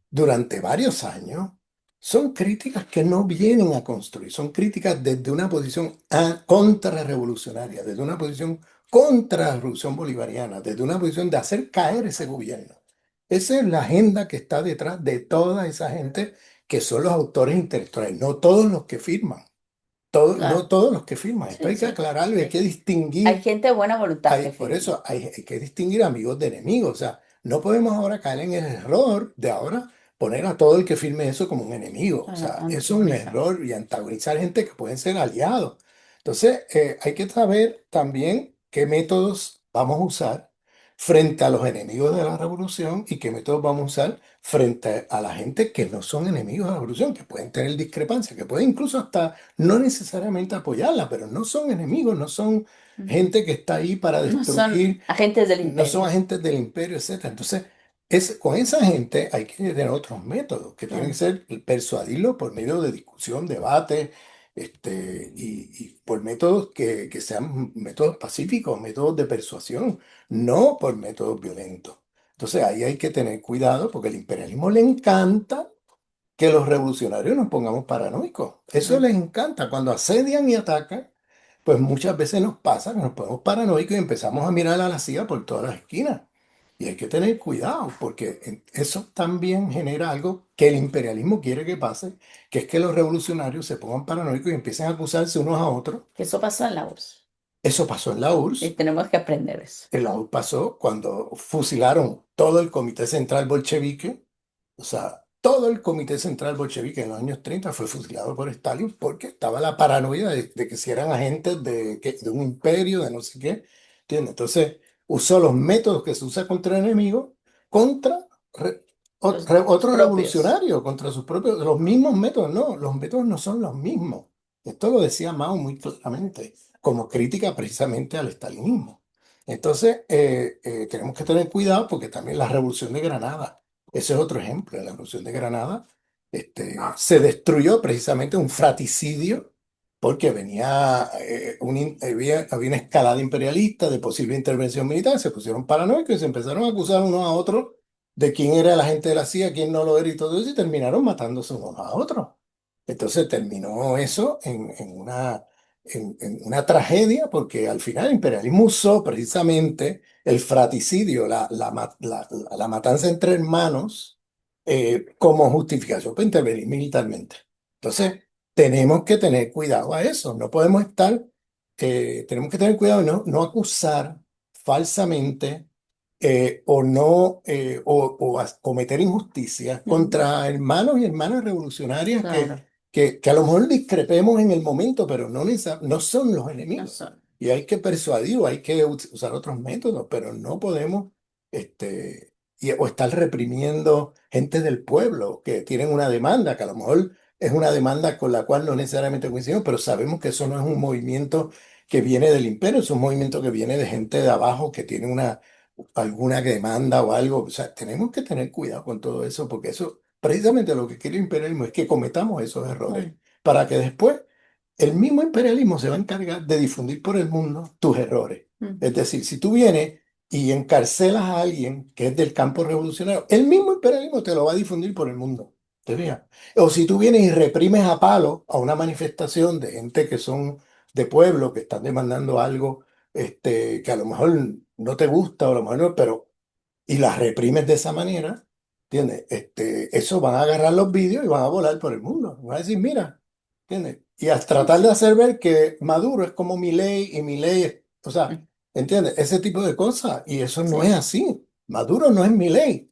durante varios años son críticas que no vienen a construir, son críticas desde una posición contrarrevolucionaria, desde una posición contra la revolución bolivariana, desde una posición de hacer caer ese gobierno. Esa es la agenda que está detrás de toda esa gente que son los autores intelectuales, no todos los que firman. no claro. todos los que firman. Esto Sí, hay que sí, aclararlo, hay sí. que Hay distinguir. gente de buena voluntad que Por firma. eso hay que distinguir amigos de enemigos. O sea, no podemos ahora caer en el error de ahora poner a todo el que firme eso como un enemigo. O Para sea, eso es un antagonizar. error y antagonizar gente que pueden ser aliados. Entonces, hay que saber también qué métodos vamos a usar frente a los enemigos de la revolución y qué métodos vamos a usar frente a la gente que no son enemigos de la revolución, que pueden tener discrepancias, que pueden incluso hasta no necesariamente apoyarla, pero no son enemigos, no son Ujú. gente que está ahí para No son destruir, agentes del no son imperio. agentes del imperio, etcétera. Entonces, con esa gente hay que tener otros métodos, que tienen que Claro. ser persuadirlo por medio de discusión, debate, y por métodos que sean métodos pacíficos, métodos de persuasión, no por métodos violentos. Entonces, ahí hay que tener cuidado porque el imperialismo le encanta que los revolucionarios nos pongamos paranoicos. Eso Claro. les encanta. Cuando asedian y atacan, pues muchas veces nos pasa que nos ponemos paranoicos y empezamos a mirar a la CIA por todas las esquinas. Y hay que tener cuidado, porque eso también genera algo que el imperialismo quiere que pase, que es que los revolucionarios se pongan paranoicos y empiecen a acusarse unos a otros. Que eso pasó en la URSS. Eso pasó en la Y URSS. tenemos que aprender eso. El AUR pasó cuando fusilaron todo el Comité Central Bolchevique, o sea, todo el Comité Central Bolchevique en los años 30 fue fusilado por Stalin porque estaba la paranoia de que si eran agentes de un imperio, de no sé qué, ¿entiendes? Entonces usó los métodos que se usa contra enemigos contra Los otros propios. revolucionarios, contra sus propios, los mismos métodos, no, los métodos no son los mismos. Esto lo decía Mao muy claramente, como crítica precisamente al estalinismo. Entonces, tenemos que tener cuidado porque también la Revolución de Granada, ese es otro ejemplo, la Revolución de Granada, se destruyó precisamente un fratricidio porque había una escalada imperialista de posible intervención militar, se pusieron paranoicos y se empezaron a acusar unos a otros de quién era el agente de la CIA, quién no lo era y todo eso, y terminaron matándose unos a otros. Entonces terminó eso en una tragedia, porque al final el imperialismo usó precisamente el fratricidio, la matanza entre hermanos, como justificación para intervenir militarmente. Entonces, tenemos que tener cuidado a eso, no podemos tenemos que tener cuidado de no acusar falsamente, o no, cometer injusticias Ujú. contra hermanos y hermanas revolucionarias Claro. que a lo mejor discrepemos en el momento, pero no son los No enemigos. son. Y hay que persuadir, hay que usar otros métodos, pero no podemos, o estar reprimiendo gente del pueblo que tienen una demanda, que a lo mejor es una demanda con la cual no necesariamente coincidimos, pero sabemos que eso no es un movimiento que viene del imperio, es un movimiento que viene de gente de abajo que tiene alguna demanda o algo. O sea, tenemos que tener cuidado con todo eso, porque eso, precisamente lo que quiere el imperialismo es que cometamos esos errores, Claro. para que después el mismo imperialismo se va a encargar de difundir por el mundo tus errores. Ujú. Es decir, si tú vienes y encarcelas a alguien que es del campo revolucionario, el mismo imperialismo te lo va a difundir por el mundo. ¿Te fijas? O si tú vienes y reprimes a palo a una manifestación de gente que son de pueblo, que están demandando algo, que a lo mejor no te gusta o a lo mejor no, pero y las reprimes de esa manera, ¿entiendes? Eso van a agarrar los vídeos y van a volar por el mundo. Van a decir, mira, ¿entiendes? Y al Sí, tratar de sí. hacer ver que Maduro es como Milei y Milei, o sea, Mm. ¿entiendes? Ese tipo de cosas. Y eso no es Sí. así. Maduro no es Milei.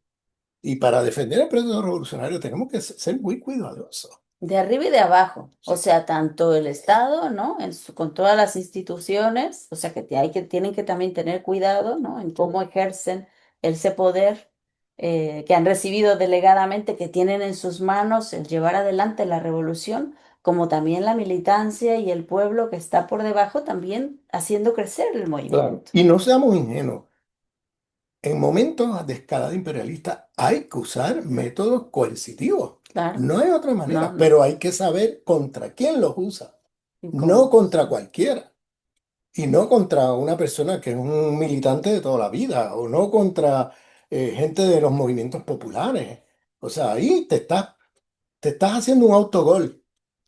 Y para defender el proceso revolucionario tenemos que ser muy cuidadosos. De arriba y de abajo, o Sí, sea, tanto el Estado, ¿no? Con todas las instituciones, o sea, tienen que también tener cuidado, ¿no? En cómo ejercen ese poder que han recibido delegadamente, que tienen en sus manos el llevar adelante la revolución, como también la militancia y el pueblo que está por debajo también haciendo crecer el claro. movimiento. Y no seamos ingenuos. En momentos de escalada imperialista hay que usar métodos coercitivos. Claro, No hay otra no, manera, no. pero hay que saber contra quién los usa. ¿Y No cómo? contra cualquiera. Y no contra una persona que es un militante de toda la vida, o no contra, gente de los movimientos populares. O sea, ahí te estás haciendo un autogol.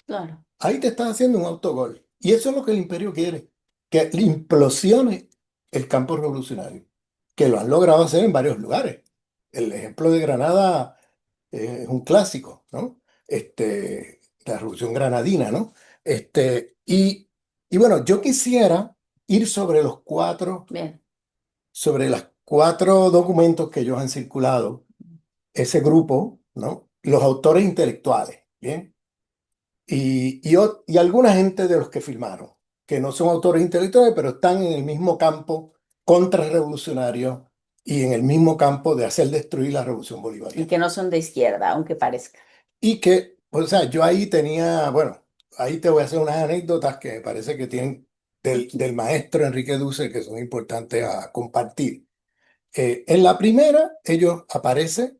Claro. Ahí te estás haciendo un autogol. Y eso es lo que el imperio quiere, que implosione el campo revolucionario, que lo han logrado hacer en varios lugares. El ejemplo de Granada, es un clásico, ¿no? La revolución granadina, ¿no? Y bueno, yo quisiera ir Bien. sobre las cuatro documentos que ellos han circulado, ese grupo, ¿no? Los autores intelectuales, ¿bien? Y alguna gente de los que firmaron, que no son autores intelectuales, pero están en el mismo campo contrarrevolucionario y en el mismo campo de hacer destruir la revolución Y bolivariana. que no son de izquierda, aunque parezca. Y que, pues, o sea, yo ahí tenía, bueno, ahí te voy a hacer unas anécdotas que me parece que tienen del maestro Enrique Duce que son importantes a compartir. En la primera, ellos aparece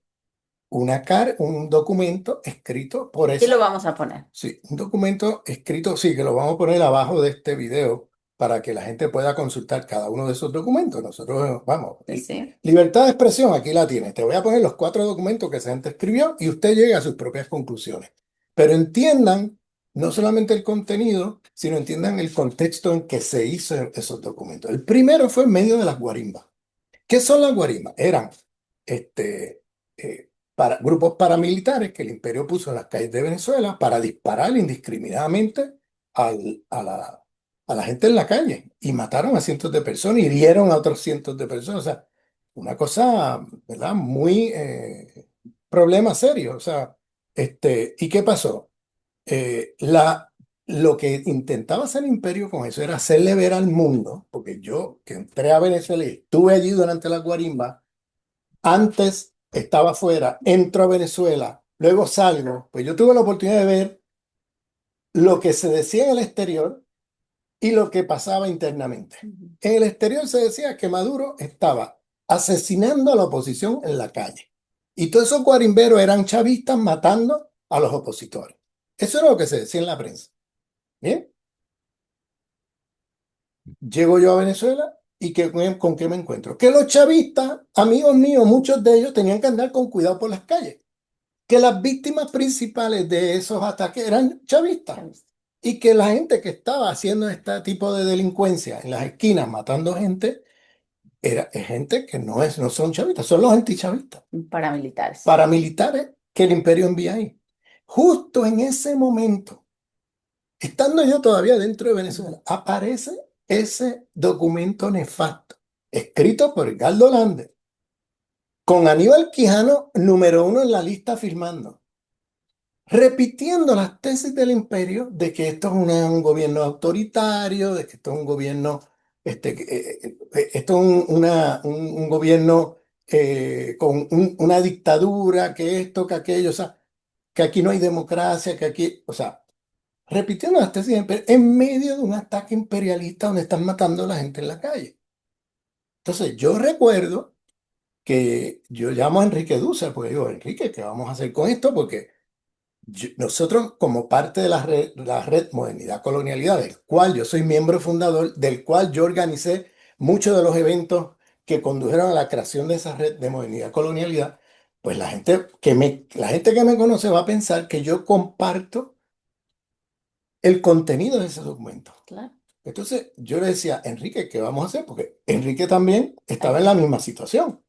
un documento escrito por Aquí lo esa. vamos a poner. Sí, un documento escrito, sí, que lo vamos a poner abajo de este video para que la gente pueda consultar cada uno de esos documentos. Nosotros, vamos, Sí, sí. libertad de expresión, aquí la tienes. Te voy a poner los cuatro documentos que esa gente escribió y usted llega a sus propias conclusiones. Pero entiendan no solamente el contenido, sino entiendan el contexto en que se hizo esos documentos. El primero fue en medio de las guarimbas. ¿Qué son las guarimbas? Eran este, grupos paramilitares que el imperio puso en las calles de Venezuela para disparar indiscriminadamente a la gente en la calle y mataron a cientos de personas, hirieron a otros cientos de personas. O sea, una cosa, ¿verdad? Muy problema serio. O sea, ¿y qué pasó? Lo que intentaba hacer el imperio con eso era hacerle ver al mundo, porque yo que entré a Venezuela y estuve allí durante la guarimba, antes estaba afuera, entro a Venezuela, luego salgo, pues yo tuve la oportunidad de ver lo que se decía en el exterior y lo que pasaba internamente. Ujú. En el exterior se decía que Maduro estaba asesinando a la oposición en la calle. Y todos esos guarimberos eran chavistas matando a los opositores. Eso era lo que se decía en la prensa. Bien, llego yo a Venezuela y ¿con qué me encuentro? Que los chavistas, amigos míos, muchos de ellos tenían que andar con cuidado por las calles. Que las víctimas principales de esos ataques eran chavistas. Ya viste. Y que la gente que estaba haciendo este tipo de delincuencia en las esquinas, matando gente, es gente que no son chavistas, son los antichavistas, Paramilitares. paramilitares que el imperio envía ahí. Justo en ese momento, estando yo todavía dentro de Ujú. Venezuela, aparece ese documento nefasto, escrito por Edgardo Lander, con Aníbal Quijano número uno en la lista firmando, repitiendo las tesis del imperio de que esto es un gobierno autoritario, de que esto es un gobierno, esto es un gobierno con una dictadura, que esto, que aquello, o sea, que aquí no hay democracia, que aquí, o sea, repitiendo las tesis del imperio en medio de un ataque imperialista donde están matando a la gente en la calle. Entonces, yo recuerdo que yo llamo a Enrique Dussel, porque digo, Enrique, ¿qué vamos a hacer con esto? Porque nosotros, como parte de la red Modernidad Colonialidad, del cual yo soy miembro fundador, del cual yo organicé muchos de los eventos que condujeron a la creación de esa red de Modernidad Colonialidad, pues la gente que me conoce va a pensar que yo comparto el contenido de ese documento. Claro. Entonces yo le decía, Enrique, ¿qué vamos a hacer? Porque Enrique también Hay estaba en que la misma situación.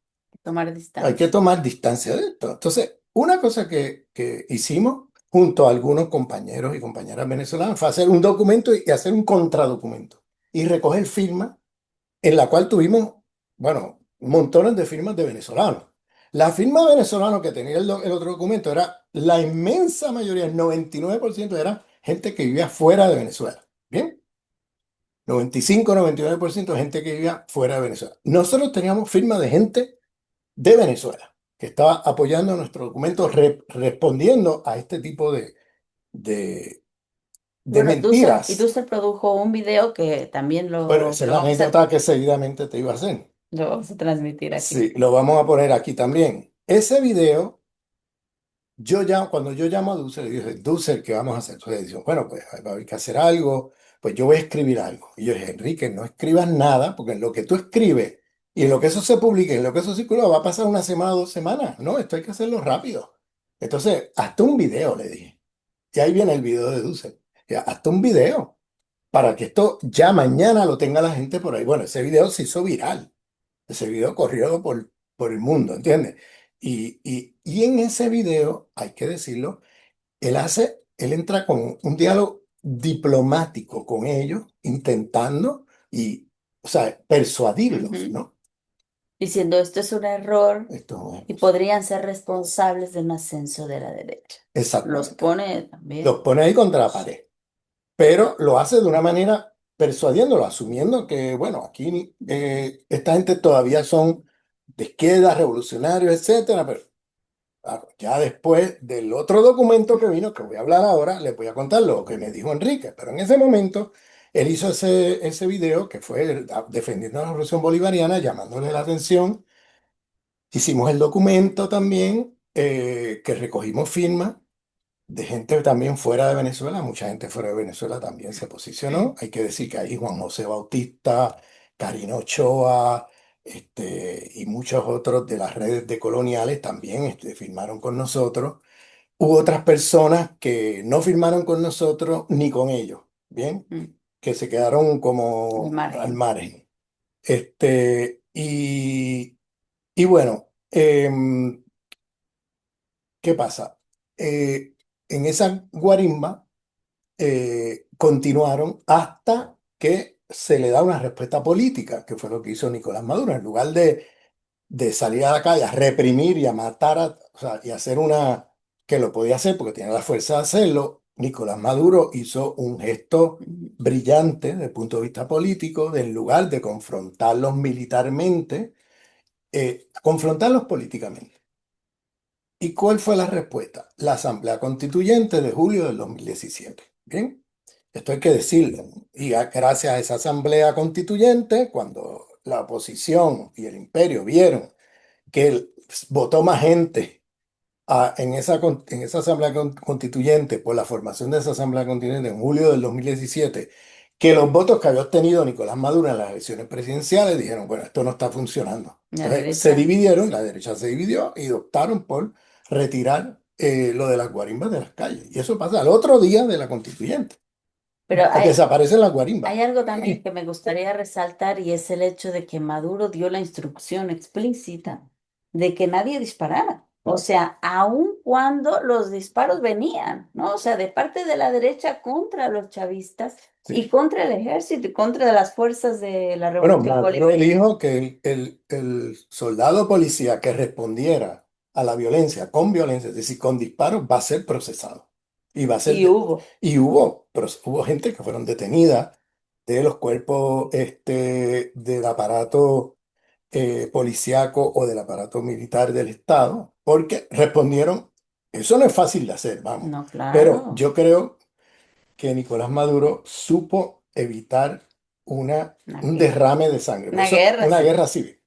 tomar Hay que distancia. tomar distancia de esto. Entonces, una cosa que hicimos junto a algunos compañeros y compañeras venezolanas fue hacer un documento y hacer un contradocumento y recoger firmas en la cual tuvimos, bueno, montones de firmas de venezolanos. La firma de venezolanos que tenía el otro documento era la inmensa mayoría, el 99% era gente que vivía fuera de Venezuela. ¿Bien? 95-99% de gente que vivía fuera de Venezuela. Nosotros teníamos firma de gente de Venezuela, que estaba apoyando nuestro documento, respondiendo a este tipo de, de Bueno, mentiras. Dussel produjo un video que también Bueno, esa es lo la vamos anécdota que seguidamente te iba a hacer. lo vamos a transmitir aquí. Sí, lo vamos a poner aquí también. Ese video, cuando yo llamo a Dussel, le dije, Dussel, ¿qué vamos a hacer? Entonces dice, bueno, pues va a haber que hacer algo, pues yo voy a escribir algo. Y yo dije, Enrique, no escribas nada, porque en lo que tú escribes y en lo que eso se publique, en lo que eso circula, va a pasar una semana o 2 semanas. No, esto hay que hacerlo rápido. Entonces, hazte un video, le dije. Y ahí viene el video de Dussel. Ya, hazte un video para que esto ya mañana lo tenga la gente por ahí. Bueno, ese video se hizo viral. Ese video corrió por el mundo, ¿entiendes? Y en ese video, hay que decirlo, él entra con un diálogo. diplomático con ellos, intentando o sea, persuadirlos, Ujú. ¿no? Diciendo esto es un error Esto y es podrían ser responsables de un ascenso de la derecha. Los exactamente. pone Los también. pone ahí contra la pared, pero lo hace de una manera persuadiéndolo, asumiendo que, bueno, aquí esta gente todavía son de izquierda, revolucionarios, etcétera, pero ya después del otro documento que vino, que voy a hablar ahora, les voy a contar lo que me dijo Enrique, pero en ese momento él hizo ese video que fue defendiendo la revolución bolivariana, llamándole la atención. Hicimos el documento también, que recogimos firmas de gente también fuera de Venezuela, mucha gente fuera de Venezuela también se posicionó. Hay que decir que ahí Juan José Bautista, Karina Ochoa, y muchos otros de las redes de coloniales también firmaron con nosotros. Hubo otras personas que no firmaron con nosotros ni con ellos, ¿bien? Mm, Que se quedaron al como al margen. margen. Y bueno, ¿qué pasa? En esa guarimba continuaron hasta que se le da una respuesta política, que fue lo que hizo Nicolás Maduro. En lugar de salir a la calle a reprimir y a matar, o sea, y hacer que lo podía hacer porque tenía la fuerza de hacerlo, Nicolás Maduro hizo un gesto Ujú. brillante desde el punto de vista político, de en lugar de confrontarlos militarmente, confrontarlos políticamente. ¿Y cuál fue la respuesta? La Asamblea Constituyente de julio del 2017. Bien, esto hay que decirlo. Y gracias a esa Asamblea Constituyente, cuando la oposición y el imperio vieron que votó más gente en esa Asamblea Constituyente, por la formación de esa Asamblea Constituyente en julio del 2017, que los votos que había obtenido Nicolás Maduro en las elecciones presidenciales, dijeron, bueno, esto no está funcionando. La Entonces se derecha. dividieron, la derecha se dividió y optaron por retirar lo de las guarimbas de las calles. Y eso pasa al otro día de la constituyente. Pero Desaparecen las guarimbas. hay algo también que me gustaría resaltar y es el hecho de que Maduro dio la instrucción explícita de que nadie disparara. O sea, aun cuando los disparos venían, ¿no? O sea, de parte de la derecha contra los chavistas y Sí. contra el ejército y contra las fuerzas de la Bueno, revolución Maduro bolivariana. dijo que el soldado policía que respondiera a la violencia con violencia, es decir, con disparos, va a ser procesado. Y va a ser Y hubo. y hubo gente que fueron detenidas de los cuerpos del aparato policíaco o del aparato militar del Estado, porque respondieron. Eso no es fácil de hacer, vamos. No, Pero claro. yo creo que Nicolás Maduro supo evitar Una un guerra. derrame de sangre, por Una eso guerra una civil. guerra civil,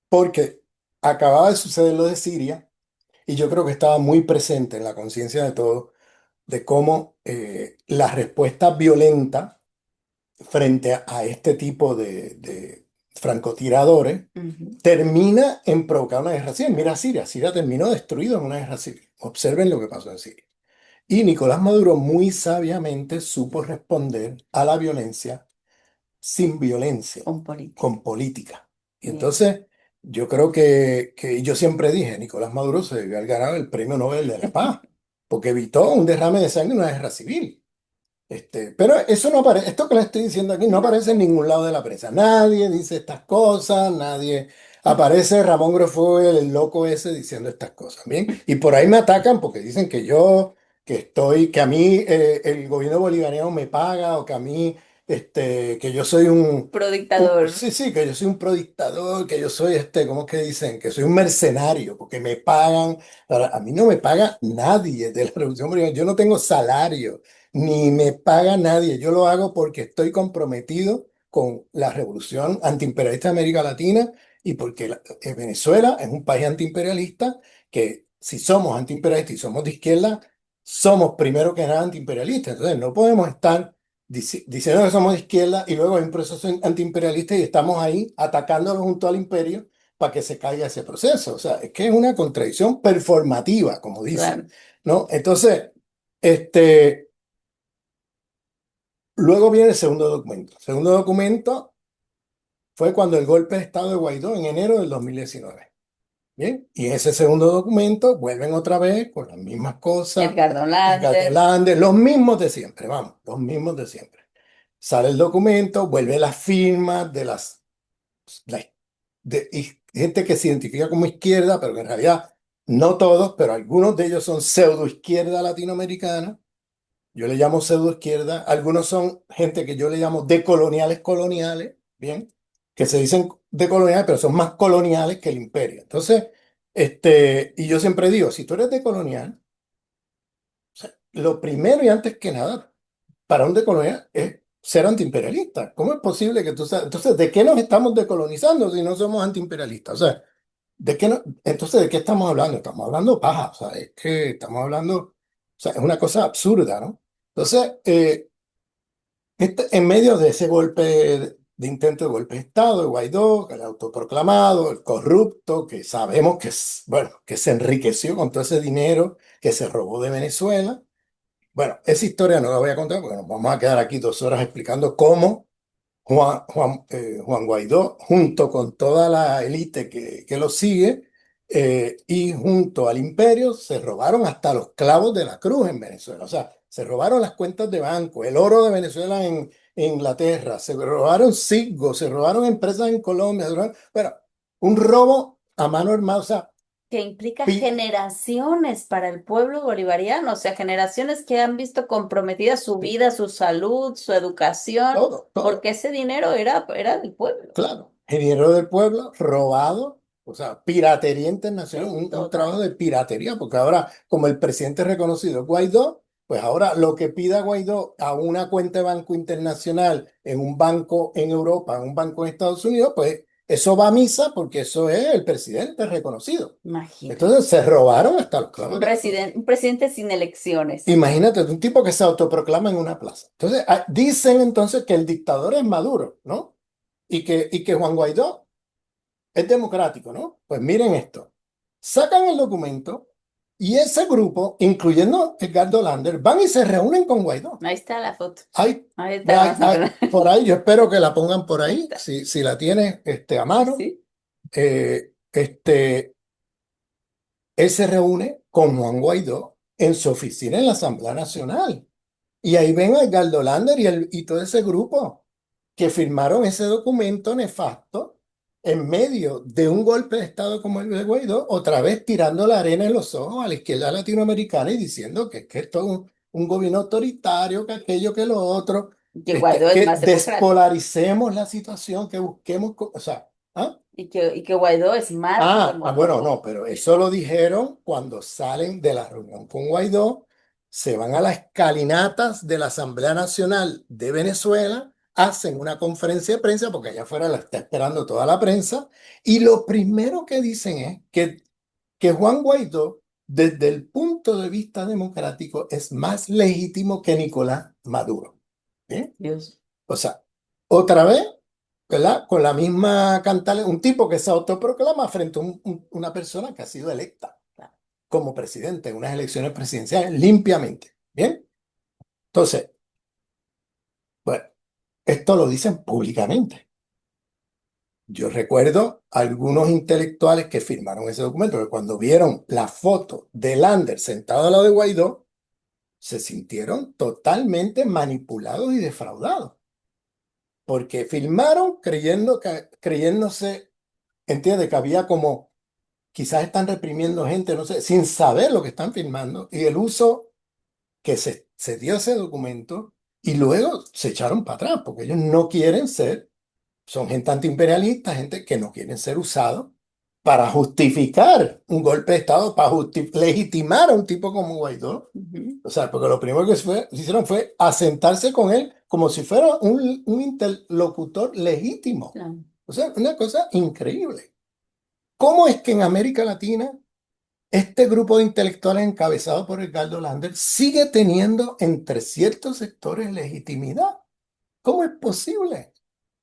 porque acababa de suceder lo de Siria y yo creo que estaba muy presente en la conciencia de todos de cómo la respuesta violenta frente a este tipo de francotiradores Ujú. termina en provocar una guerra civil. Mira Siria, Siria terminó destruido en una guerra civil. Observen lo que pasó en Siria. Y Nicolás Maduro muy sabiamente supo responder a la violencia sin violencia, Con política. con política. Y Bien. entonces yo creo que yo siempre dije, Nicolás Maduro se debió haber ganado el Premio Nobel de la Paz, porque evitó un derrame de sangre en una guerra civil. Pero eso no aparece, esto que le estoy diciendo aquí no aparece en ningún lado de la prensa. Nadie dice estas cosas, nadie aparece Ramón Grosfoguel, el loco ese, diciendo estas cosas, ¿bien? Y por ahí me atacan porque dicen que a mí el gobierno bolivariano me paga o que a mí, que yo soy Pro dictador. sí, sí, que yo soy un prodictador, que yo soy ¿cómo es que dicen? Que soy un mercenario porque me pagan. Ahora, a mí no me paga nadie de la Revolución Bolivariana, yo no tengo salario ni me paga nadie. Yo lo hago porque estoy comprometido con la revolución antiimperialista de América Latina y porque Venezuela es un país antiimperialista que si somos antiimperialistas y somos de izquierda, somos primero que nada antiimperialistas. Entonces no podemos estar diciendo que somos de izquierda y luego hay un proceso antiimperialista y estamos ahí atacándolo junto al imperio para que se caiga ese proceso. O sea, es que es una contradicción performativa, como dicen, Claro. ¿no? Entonces, este... Luego viene el segundo documento. El segundo documento fue cuando el golpe de Estado de Guaidó en enero del 2019. Bien, y ese segundo documento vuelven otra vez con las mismas cosas, Edgardo Edgar Lander. Lander, los mismos de siempre, vamos, los mismos de siempre. Sale el documento, vuelve las firmas de la- y gente que se identifica como izquierda, pero que en realidad no todos, pero algunos de ellos son pseudo izquierda latinoamericana. Yo le llamo pseudo izquierda. Algunos son gente que yo le llamo decoloniales coloniales, bien, que se dicen decoloniales, pero son más coloniales que el imperio. Entonces, y yo siempre digo, si tú eres decolonial, o sea, lo primero y antes que nada para un decolonial es ser antiimperialista. ¿Cómo es posible que tú sabes? Entonces, ¿de qué nos estamos decolonizando si no somos antiimperialistas? O sea, entonces, ¿de qué estamos hablando? Estamos hablando paja, o sea, es que estamos hablando, o sea, es una cosa absurda, ¿no? Entonces, en medio de ese golpe, de intento de golpe de Estado, de Guaidó, el autoproclamado, el corrupto, que sabemos que, bueno, que se enriqueció con todo ese dinero que se robó de Venezuela. Bueno, esa historia no la voy a contar porque nos vamos a quedar aquí 2 horas explicando cómo Juan Guaidó, junto con toda la élite que lo sigue, y junto al imperio, se robaron hasta los clavos de la cruz en Venezuela. O sea, se robaron las cuentas de banco, el oro de Venezuela en Inglaterra, se robaron Citgo, se robaron empresas en Colombia. Bueno, un robo a mano armada, o sea, Que implica pi- generaciones para el pueblo bolivariano, o sea, generaciones que han visto comprometida su vida, su salud, su educación, todo, todo. porque ese dinero era del pueblo. Claro, el dinero del pueblo robado, o sea, piratería internacional, Sí, un trabajo total. de piratería, porque ahora, como el presidente reconocido es Guaidó, pues ahora lo que pida Guaidó a una cuenta de banco internacional, en un banco en Europa, en un banco en Estados Unidos, pues eso va a misa porque eso es el presidente reconocido. Imagínate. Entonces se robaron hasta los clavos de la cruz. Un presidente sin elecciones. Imagínate, un tipo que se autoproclama en una plaza. Entonces, dicen entonces que el dictador es Maduro, ¿no? Y que Juan Guaidó es democrático, ¿no? Pues miren esto. Sacan el documento y ese grupo, incluyendo Edgardo Lander, van y se reúnen con Guaidó. Ahí está la foto. Ay, Ahí ve está, vamos a poner. por ahí, yo espero que la pongan por Ahí ahí, está. si la tienes a Sí, mano. sí. Eh, este, Él se reúne con Juan Guaidó en su oficina en la Asamblea Nacional. Y ahí ven a Edgardo Lander y todo ese grupo que firmaron ese documento nefasto en medio de un golpe de Estado como el de Guaidó, otra vez tirando la arena en los ojos a la izquierda latinoamericana y diciendo que esto es un gobierno autoritario, que aquello, que lo otro, Que Guaidó es que más democrático. despolaricemos la situación, que busquemos, o sea, ¿ah? Y que Guaidó es más Bueno, no, democrático. pero eso lo dijeron cuando salen de la reunión con Guaidó, se van a las escalinatas de la Asamblea Nacional de Venezuela, hacen una conferencia de prensa, porque allá afuera la está esperando toda la prensa, y lo primero que dicen es que Juan Guaidó, desde el punto de vista democrático, es más legítimo que Nicolás Maduro. ¿Bien? Dios. O sea, otra vez, ¿verdad? Con la misma cantal, un tipo que se autoproclama frente a una persona que ha sido electa como presidente en unas elecciones presidenciales limpiamente. ¿Bien? Entonces, bueno, esto lo dicen públicamente. Yo recuerdo algunos intelectuales que firmaron ese documento, que cuando vieron la foto de Lander sentado al lado de Guaidó, se sintieron totalmente manipulados y defraudados, porque firmaron creyéndose, entiende, que había como, quizás están reprimiendo gente, no sé, sin saber lo que están firmando y el uso que se dio ese documento, y luego se echaron para atrás porque ellos no quieren ser, son gente antiimperialista, gente que no quieren ser usados para justificar un golpe de Estado, para legitimar a un tipo como Guaidó. Ujú. O sea, porque lo primero que hicieron fue asentarse con él como si fuera un interlocutor legítimo. Claro. O sea, una cosa increíble. ¿Cómo es que en América Latina este grupo de intelectuales encabezado por Edgardo Lander sigue teniendo entre ciertos sectores legitimidad? ¿Cómo es posible?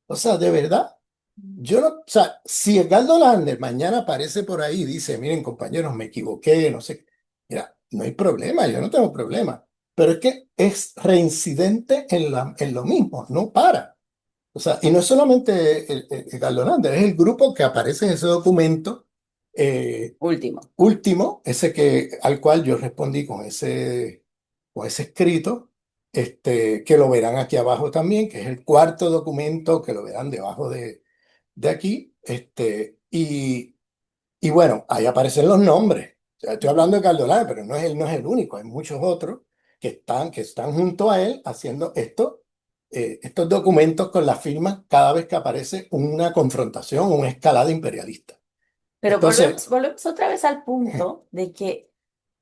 O sea, de verdad, yo no, o sea, si Edgardo Lander mañana aparece por ahí y dice, miren compañeros, me equivoqué, no sé, mira, no hay problema, yo no tengo problema, pero es que es reincidente en lo mismo, no para. O sea, y no es solamente Edgardo Lander, es el grupo que aparece en ese documento, Último. último, al cual yo respondí con ese escrito, que lo verán aquí abajo también, que es el cuarto documento, que lo verán debajo de aquí, y bueno, ahí aparecen los nombres. O sea, estoy hablando de Cardolán, pero no es el único, hay muchos otros que están junto a él haciendo estos documentos con las firmas cada vez que aparece una confrontación, una escalada imperialista. Pero Entonces, volvemos otra vez al punto de que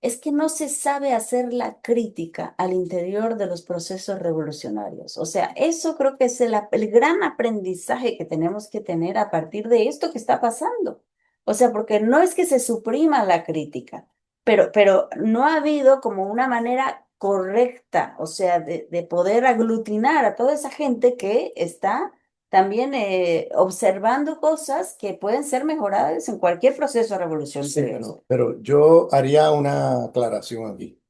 es que no se sabe hacer la crítica al interior de los procesos revolucionarios. O sea, eso creo que es el gran aprendizaje que tenemos que tener a partir de esto que está pasando. O sea, porque no es que se suprima la crítica, pero no ha habido como una manera correcta, o sea, de poder aglutinar a toda esa gente que está también observando cosas que pueden ser mejoradas en cualquier proceso sí, revolucionario. pero yo haría una aclaración aquí.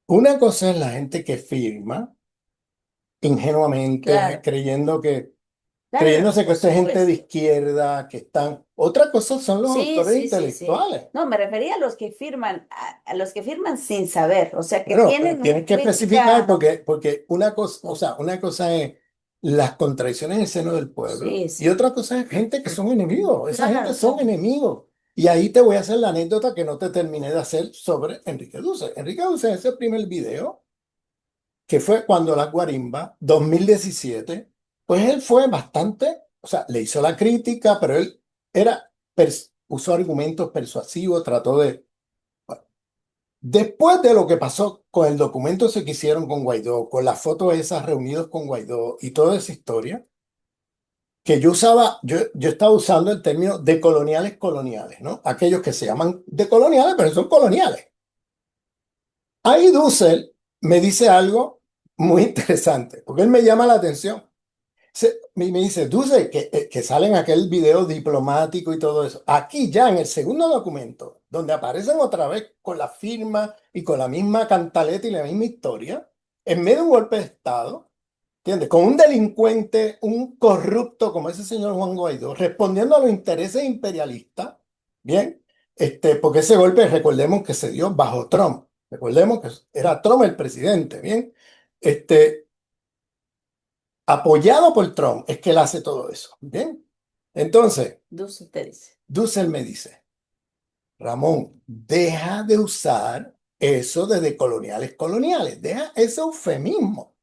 Una cosa es la gente que firma ingenuamente, Claro. Claro, creyéndose que por esto es gente de supuesto. izquierda, que están. Otra cosa son los Sí, autores sí, sí, sí. intelectuales. No, me refería a los que firman, a los que firman sin saber, o sea, que Bueno, pero tienen una tienes que especificar crítica. porque una cosa, o sea, una cosa es las contradicciones en el seno del pueblo Sí, y sí. otra cosa es gente que son enemigos. Esa gente Claro, son claro. enemigos. Y ahí te voy a hacer la anécdota que no te terminé de hacer sobre Enrique Duce. Enrique Duce, ese primer video, que fue cuando la guarimba, 2017, pues él fue bastante, o sea, le hizo la crítica, pero él usó argumentos persuasivos, trató de. Después de lo que pasó con el documento ese que hicieron con Guaidó, con las fotos esas reunidos con Guaidó y toda esa historia, que yo estaba usando el término de coloniales, ¿no? Aquellos que se llaman de coloniales, pero son coloniales. Ahí Dussel me dice algo muy interesante, porque él me llama la atención. Me dice, Dussel, que sale en aquel video diplomático y todo eso. Aquí ya en el segundo documento, donde aparecen otra vez con la firma y con la misma cantaleta y la misma historia, en medio de un golpe de Estado, ¿entiendes? Con un delincuente, un corrupto como ese señor Juan Guaidó, respondiendo a los intereses imperialistas, ¿bien? Porque ese golpe, recordemos que se dio bajo Trump. Recordemos que era Trump el presidente, ¿bien? Este, Apoyado por Trump, es que él hace todo eso. Bien. Entonces, Dulce te dice. Dussel me dice, Ramón, deja de usar eso de decoloniales, deja ese eufemismo.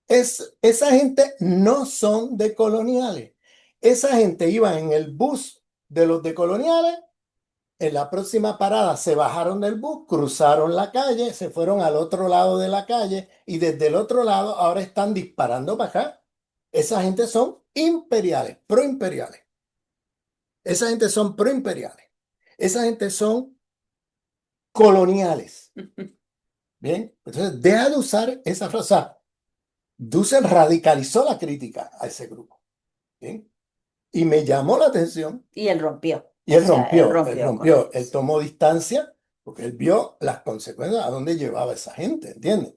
Esa gente no son decoloniales. Esa gente iba en el bus de los decoloniales. En la próxima parada se bajaron del bus, cruzaron la calle, se fueron al otro lado de la calle y desde el otro lado ahora están disparando para acá. Esa gente son imperiales, proimperiales. Esa gente son proimperiales. Esa gente son coloniales. Bien, entonces deja de usar esa frase. O sea, Dussel radicalizó la crítica a ese grupo. Bien, y me llamó la atención. Y él rompió. Y O sea, él él rompió con rompió, él ellos. tomó distancia porque él vio las consecuencias a dónde llevaba esa gente, ¿entiendes?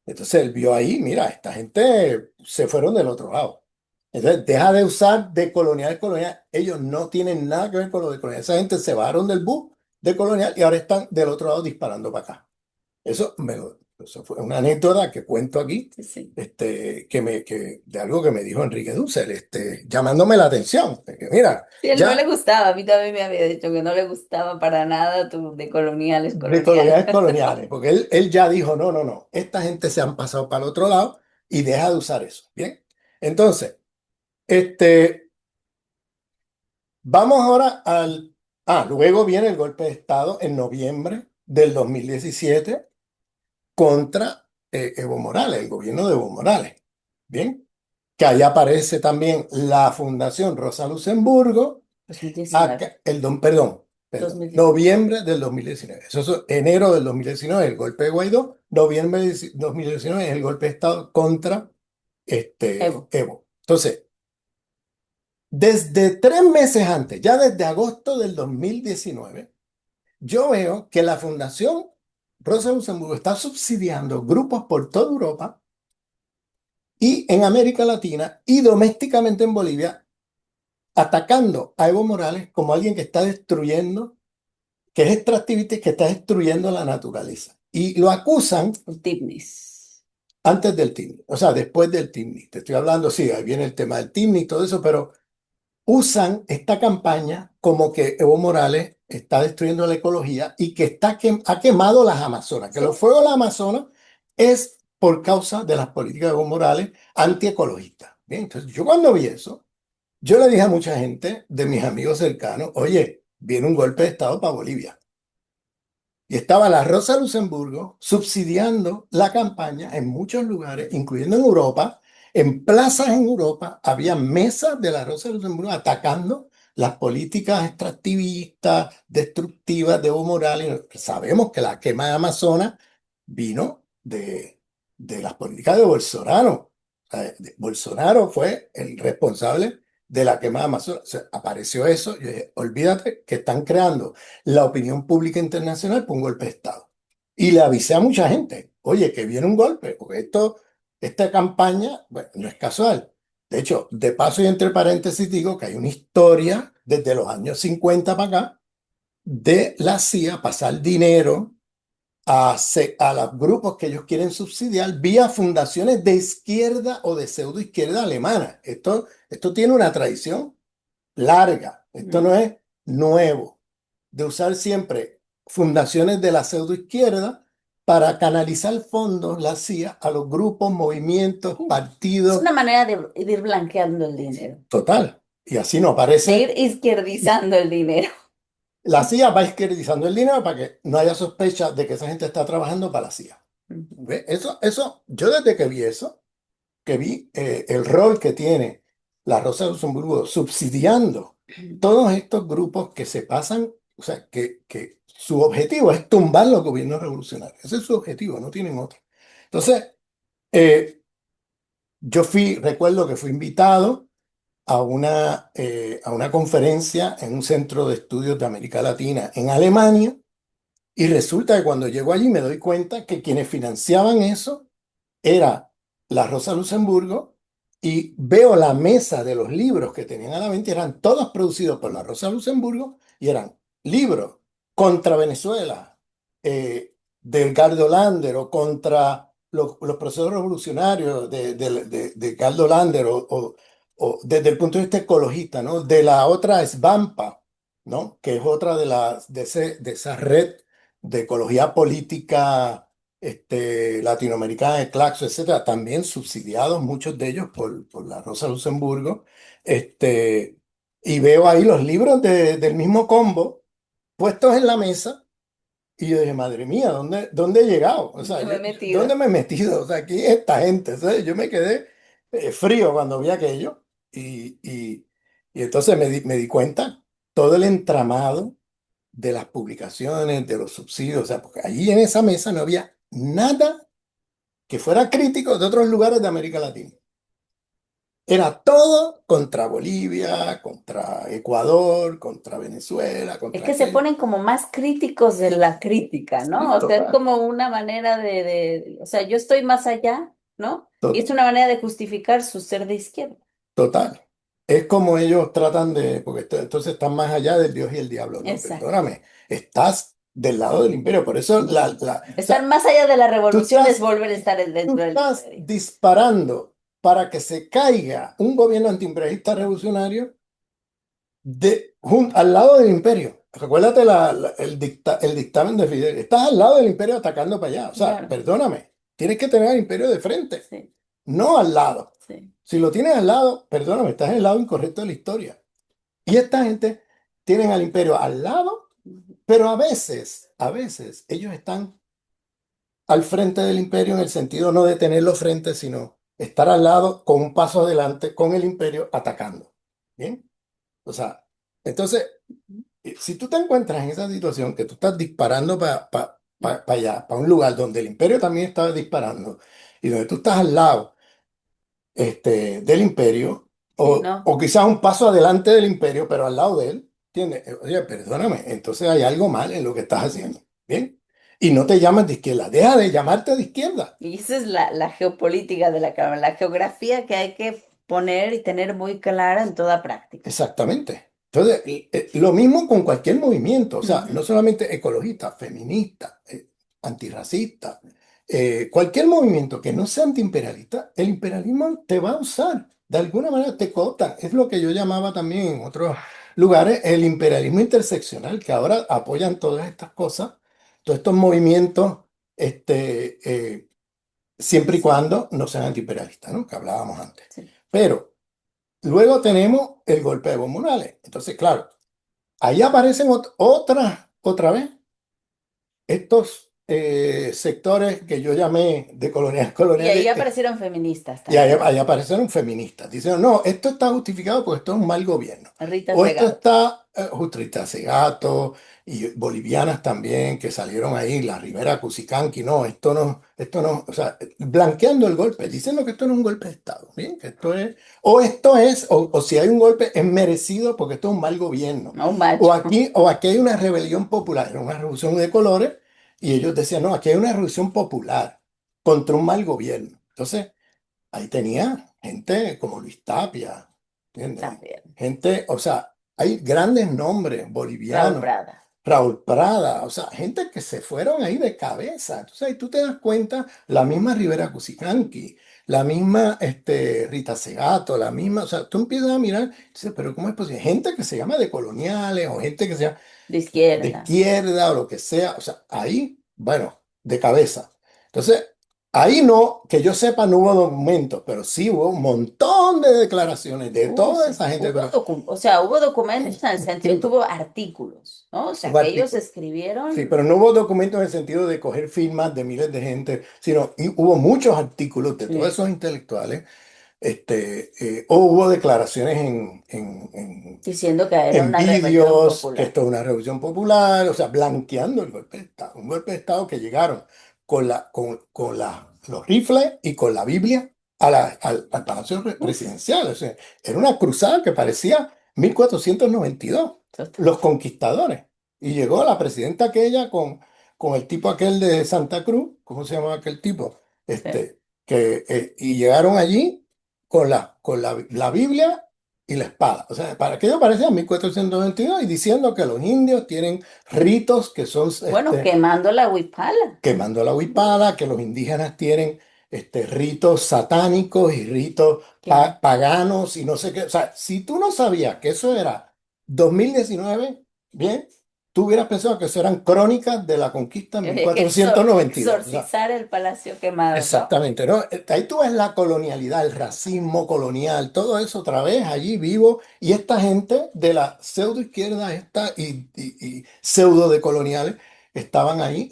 Entonces él vio ahí, mira, esta gente se fueron del otro lado. Entonces deja de usar de colonial. Ellos no tienen nada que ver con lo de colonial. Esa gente se bajaron del bus de colonial y ahora están del otro lado disparando para acá. Eso fue una anécdota que cuento aquí, Sí, sí. de algo que me dijo Enrique Dussel, llamándome la atención. De que, mira, Sí, él no le ya. gustaba, a mí también me había dicho que no le gustaba para nada tu de coloniales, De colonial. coloniales, porque él ya dijo, no, no, no, esta gente se han pasado para el otro lado y deja de usar eso. Bien, entonces, este, vamos ahora luego viene el golpe de Estado en noviembre del 2017 contra Evo Morales, el gobierno de Evo Morales. Bien, que ahí aparece también la Fundación Rosa Luxemburgo. 2019. Perdón, 2019. noviembre del 2019. Eso es enero del 2019, el golpe de Guaidó. Noviembre de 2019 es el golpe de Estado contra Evo. Evo. Entonces, desde 3 meses antes, ya desde agosto del 2019, yo veo que la Fundación Rosa Luxemburgo está subsidiando grupos por toda Europa y en América Latina y domésticamente en Bolivia atacando a Evo Morales como alguien que está destruyendo, que es extractivista y que está destruyendo la naturaleza. Y lo acusan El Tibnis. antes del TIMNI, o sea, después del TIMNI. Te estoy hablando, sí, ahí viene el tema del TIMNI y todo eso, pero usan esta campaña como que Evo Morales está destruyendo la ecología y que ha quemado las Amazonas, que Sí. los fuegos de las Amazonas es por causa de las políticas de Evo Morales antiecologistas. Bien, entonces yo cuando vi eso, yo le dije a mucha gente de mis amigos cercanos, oye, viene un golpe de Estado para Bolivia. Y estaba la Rosa Luxemburgo subsidiando la campaña en muchos lugares, incluyendo en Europa. En plazas en Europa había mesas de la Rosa Luxemburgo atacando las políticas extractivistas, destructivas de Evo Morales. Sabemos que la quema de Amazonas vino de las políticas de Bolsonaro. Bolsonaro fue el responsable de la quema de Amazonas. O sea, apareció eso. Yo dije, olvídate que están creando la opinión pública internacional por un golpe de Estado. Y le avisé a mucha gente, oye, que viene un golpe, porque esta campaña, bueno, no es casual. De hecho, de paso y entre paréntesis digo que hay una historia desde los años 50 para acá de la CIA pasar dinero a los grupos que ellos quieren subsidiar vía fundaciones de izquierda o de pseudo izquierda alemana. Esto tiene una tradición larga, esto no es nuevo, de usar siempre fundaciones de la pseudoizquierda para canalizar fondos, la CIA, a los grupos, movimientos, Es partidos, una manera de ir blanqueando el dinero, total. Y así no de aparece. ir izquierdizando el dinero. La CIA va izquierdizando el dinero para que no haya sospecha de que esa gente está trabajando para la CIA. Ujú. ¿Ve? Yo desde que vi eso, que vi el rol que tiene la Rosa de Luxemburgo subsidiando todos estos grupos que se pasan, o sea, que su objetivo es tumbar los gobiernos revolucionarios. Ese es su objetivo, no tienen otro. Entonces, eh, recuerdo que fui invitado a una conferencia en un centro de estudios de América Latina en Alemania, y resulta que cuando llego allí me doy cuenta que quienes financiaban eso era la Rosa Luxemburgo, y veo la mesa de los libros que tenían a la venta, y eran todos producidos por la Rosa Luxemburgo y eran libros contra Venezuela, de Edgardo Lander, o contra los procesos revolucionarios de Edgardo Lander, o desde el punto de vista ecologista, ¿no? De la otra Svampa, ¿no? Que es otra de esa red de ecología política latinoamericana de Claxo, etcétera, también subsidiados muchos de ellos por la Rosa Luxemburgo. Este, y veo ahí los libros del mismo combo puestos en la mesa, y yo dije, madre mía, ¿dónde he llegado? O sea, Yo me he ¿dónde metido. me he metido? O sea, aquí esta gente. Entonces, yo me quedé frío cuando vi aquello, y entonces me di cuenta todo el entramado de las publicaciones, de los subsidios, o sea, porque allí en esa mesa no había nada que fuera crítico de otros lugares de América Latina. Era todo contra Bolivia, contra Ecuador, contra Venezuela, Es contra que se aquello. ponen como más críticos de la crítica, Sí, ¿no? O sea, es total, como una manera o sea, yo estoy más allá, ¿no? Y to- es una manera de justificar su ser de izquierda. total. Es como ellos tratan porque entonces están más allá del Dios y el diablo. No, Exacto. perdóname, estás del lado del imperio. Por eso, o Estar sea, más allá de la tú revolución es estás volver a estar tú dentro del estás imperio. disparando para que se caiga un gobierno antiimperialista revolucionario al lado del imperio. Recuérdate el dictamen de Fidel. Estás al lado del imperio atacando para allá. O sea, Claro, perdóname, tienes que tener al imperio de frente, sí, no al lado. sí. Si lo tienes al lado, perdóname, estás en el lado incorrecto de la historia. Y esta gente tienen al imperio al lado, Ujú. pero a veces, ellos están al frente del imperio en el sentido no de tenerlo frente, sino estar al lado con un paso adelante con el imperio atacando. ¿Bien? O sea, entonces, si tú te encuentras en esa situación que tú estás disparando para allá, para un lugar donde el imperio también estaba disparando, y donde tú estás al lado del imperio, Sí, o ¿no? quizás un paso adelante del imperio, pero al lado de él, ¿entiendes? Oye, perdóname, entonces hay algo mal en lo que estás haciendo, ¿bien? Y no te llamas de izquierda, deja de llamarte de izquierda. Y esa es la geopolítica de la geografía que hay que poner y tener muy clara en toda práctica. Exactamente. Entonces, lo mismo con cualquier movimiento, o sea, Ujú. no solamente ecologista, feminista, antirracista, cualquier movimiento que no sea antiimperialista, el imperialismo te va a usar, de alguna manera te cooptan. Es lo que yo llamaba también en otros lugares el imperialismo interseccional, que ahora apoyan todas estas cosas, todos estos movimientos, Sí, siempre y sí, cuando no sean antiimperialistas, ¿no? Que hablábamos antes. sí. Pero luego tenemos el golpe de Evo Morales. Entonces, claro, ahí aparecen otra vez estos sectores que yo llamé de colonial Y ahí coloniales, aparecieron feministas y ahí, también. ahí aparecieron feministas. Dicen, no, esto está justificado porque esto es un mal gobierno. Rita O esto Segato. está justicia Segato y bolivianas también que salieron ahí, la Rivera Cusicanqui. No, esto no, o sea, blanqueando el golpe, diciendo que esto no es un golpe de Estado, ¿bien? Que o si hay un golpe es merecido porque esto es un mal gobierno. No, un macho. O aquí hay una rebelión popular, era una revolución de colores, y ellos decían, no, aquí hay una revolución popular contra un mal gobierno. Entonces, ahí tenía gente como Luis Tapia, ¿entiendes? También. Gente, o sea, hay grandes nombres Raúl bolivianos, Prada. Raúl Prada, o sea, gente que se fueron ahí de cabeza. Entonces ahí tú te das cuenta, la misma Rivera Cusicanqui, la misma Rita Segato, la misma, o sea, tú empiezas a mirar, y dices, pero ¿cómo es posible? Gente que se llama de coloniales o gente que se llama De de izquierda. izquierda o lo que sea, o sea, ahí, bueno, de cabeza. Entonces, ahí no, que yo sepa, no hubo documentos, pero sí hubo un montón de declaraciones de toda Sí. esa gente, pero O sea, hubo documentos en el sentido que distinto. hubo artículos, ¿no? O sea, Hubo que ellos artículos. Sí, escribieron. pero no hubo documentos en el sentido de coger firmas de miles de gente, sino hubo muchos artículos de todos Sí, esos intelectuales, o hubo declaraciones diciendo que era en una rebelión vídeos, que popular. esto es una revolución popular, o sea, blanqueando el golpe de Estado. Un golpe de Estado que llegaron los rifles y con la Biblia al Palacio Uf, Presidencial. O sea, era una cruzada que parecía 1492, total. los conquistadores. Y llegó la presidenta aquella con el tipo aquel de Santa Cruz, ¿cómo se llamaba aquel tipo? Sí. Y llegaron allí con la Biblia y la espada. O sea, para aquello parecía 1492 y diciendo que los indios tienen ritos que son Bueno, quemando la huipala. quemando la huipala, que los indígenas tienen ritos satánicos y ritos Que, paganos y no sé qué. O sea, si tú no sabías que eso era 2019, bien, tú hubieras pensado que eso eran crónicas de la conquista en mil que cuatrocientos noventa y dos O sea, exorcizar el palacio quemado, ¿no? exactamente, ¿no? Ahí tú ves la colonialidad, el racismo colonial, todo eso otra vez allí vivo, y esta gente de la pseudo izquierda esta y pseudo de coloniales estaban ahí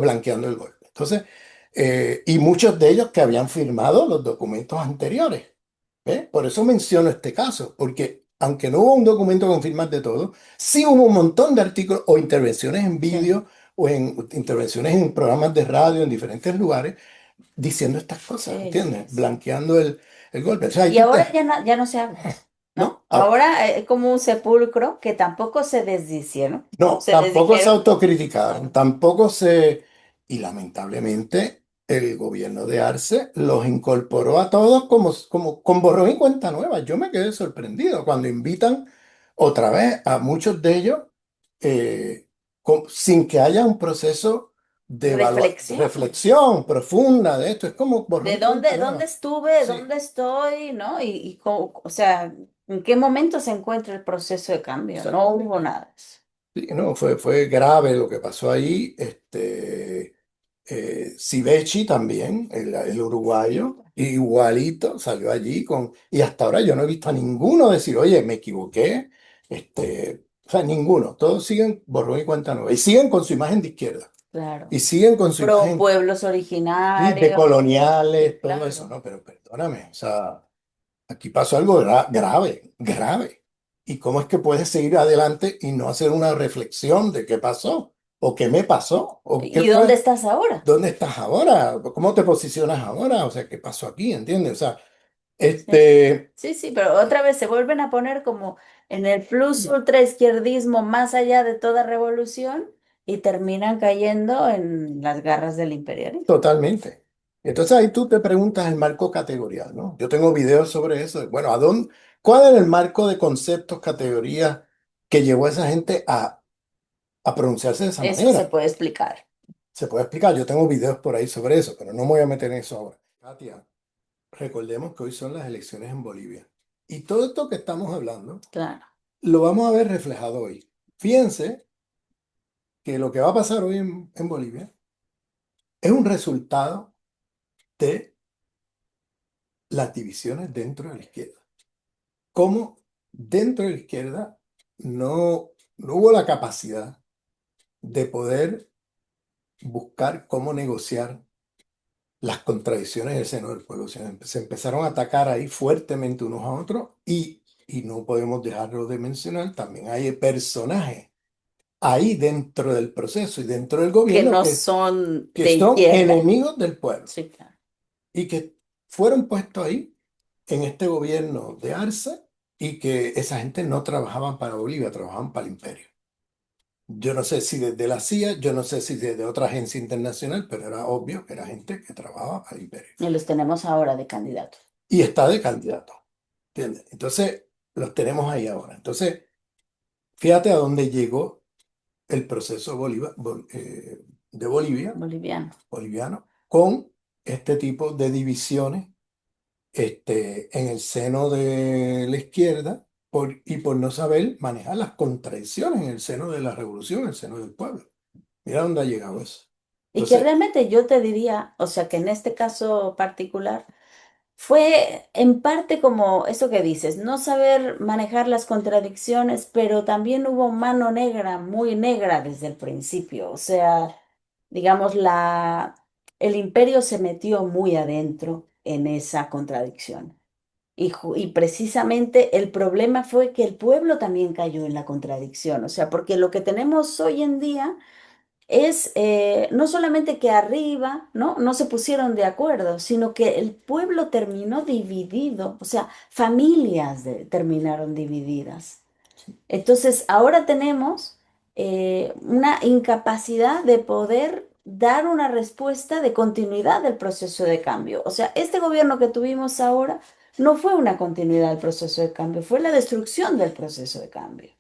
blanqueando el golpe. Entonces, y muchos de ellos que habían firmado los documentos anteriores. ¿Ves? Por eso menciono este caso, porque aunque no hubo un documento con firmas de todo, sí hubo un montón de artículos o intervenciones en Sí, vídeo o en intervenciones en programas de radio en diferentes lugares diciendo estas cosas, sí, ¿entiendes? sí, sí. Blanqueando el golpe. O sea, ahí Y tú te... ahora ya no se habla, No, ¿no? Ahora es como un sepulcro que tampoco se desdicieron, ¿no? no, Se tampoco se desdijeron. autocriticaron, tampoco se... Y lamentablemente el gobierno de Arce los incorporó a todos como con borrón y cuenta nueva. Yo me quedé sorprendido cuando invitan otra vez a muchos de ellos eh, sin que haya un proceso de Reflexión. reflexión profunda de esto. Es como borrón ¿De y cuenta dónde nueva. estuve? Sí. ¿Dónde estoy? ¿No? O sea, ¿en qué momento se encuentra el proceso de cambio? No hubo nada de eso. Sí, no, fue grave lo que pasó ahí. Sivechi también, el uruguayo, igualito, salió allí y hasta ahora yo no he visto a ninguno decir, oye, me equivoqué. O sea, ninguno. Todos siguen borrón y cuenta nueva. Y siguen con su imagen de izquierda. Claro. Y siguen con su Pro imagen, pueblos sí, de originarios. Sí, coloniales, todo eso. claro. No, pero perdóname, o sea. Aquí pasó algo grave, grave. ¿Y cómo es que puedes seguir adelante y no hacer una reflexión de qué pasó? ¿O qué me pasó? ¿O qué ¿Y dónde fue? estás ahora? ¿Dónde estás ahora? ¿Cómo te posicionas ahora? O sea, ¿qué pasó aquí? ¿Entiendes? O sea, Sí. este, Sí, pero otra vez se vuelven a poner como en el plus ultra izquierdismo más allá de toda revolución y terminan cayendo en las garras del imperialismo. totalmente. Entonces ahí tú te preguntas el marco categorial, ¿no? Yo tengo videos sobre eso. Bueno, ¿cuál era el marco de conceptos, categorías que llevó a esa gente a pronunciarse de esa Eso se manera? puede explicar. Se puede explicar, yo tengo videos por ahí sobre eso, pero no me voy a meter en eso ahora. Katia, recordemos que hoy son las elecciones en Bolivia. Y todo esto que estamos hablando Claro. lo vamos a ver reflejado hoy. Fíjense que lo que va a pasar hoy en Bolivia es un resultado de las divisiones dentro de la izquierda. Cómo dentro de la izquierda no hubo la capacidad de poder buscar cómo negociar las contradicciones del seno del pueblo. O sea, se empezaron a atacar ahí fuertemente unos a otros y no podemos dejarlo de mencionar, también hay personajes ahí dentro del proceso y dentro del Que gobierno no son que de son izquierda. enemigos del pueblo Sí, claro. y que fueron puestos ahí en este gobierno de Arce y que esa gente no trabajaban para Bolivia, trabajaban para el imperio. Yo no sé si desde la CIA, yo no sé si desde otra agencia internacional, pero era obvio que era gente que trabajaba para el imperio. Y los tenemos ahora de candidatos. Y está de candidato, ¿entiendes? Entonces, los tenemos ahí ahora. Entonces, fíjate a dónde llegó el proceso de Bolivia, Boliviano. boliviano, con este tipo de divisiones en el seno de la izquierda y por no saber manejar las contradicciones en el seno de la revolución, en el seno del pueblo. Mira dónde ha llegado eso. Y que Entonces, realmente yo te diría, o sea, que en este caso particular fue en parte como eso que dices, no saber manejar las contradicciones, pero también hubo mano negra, muy negra desde el principio. O sea, digamos, el imperio se metió muy adentro en esa contradicción. Y precisamente el problema fue que el pueblo también cayó en la contradicción. O sea, porque lo que tenemos hoy en día es no solamente que arriba, ¿no? No se pusieron de acuerdo, sino que el pueblo terminó dividido, o sea, terminaron divididas. Entonces, ahora tenemos una incapacidad de poder dar una respuesta de continuidad del proceso de cambio. O sea, este gobierno que tuvimos ahora no fue una continuidad del proceso de cambio, fue la destrucción del proceso de cambio.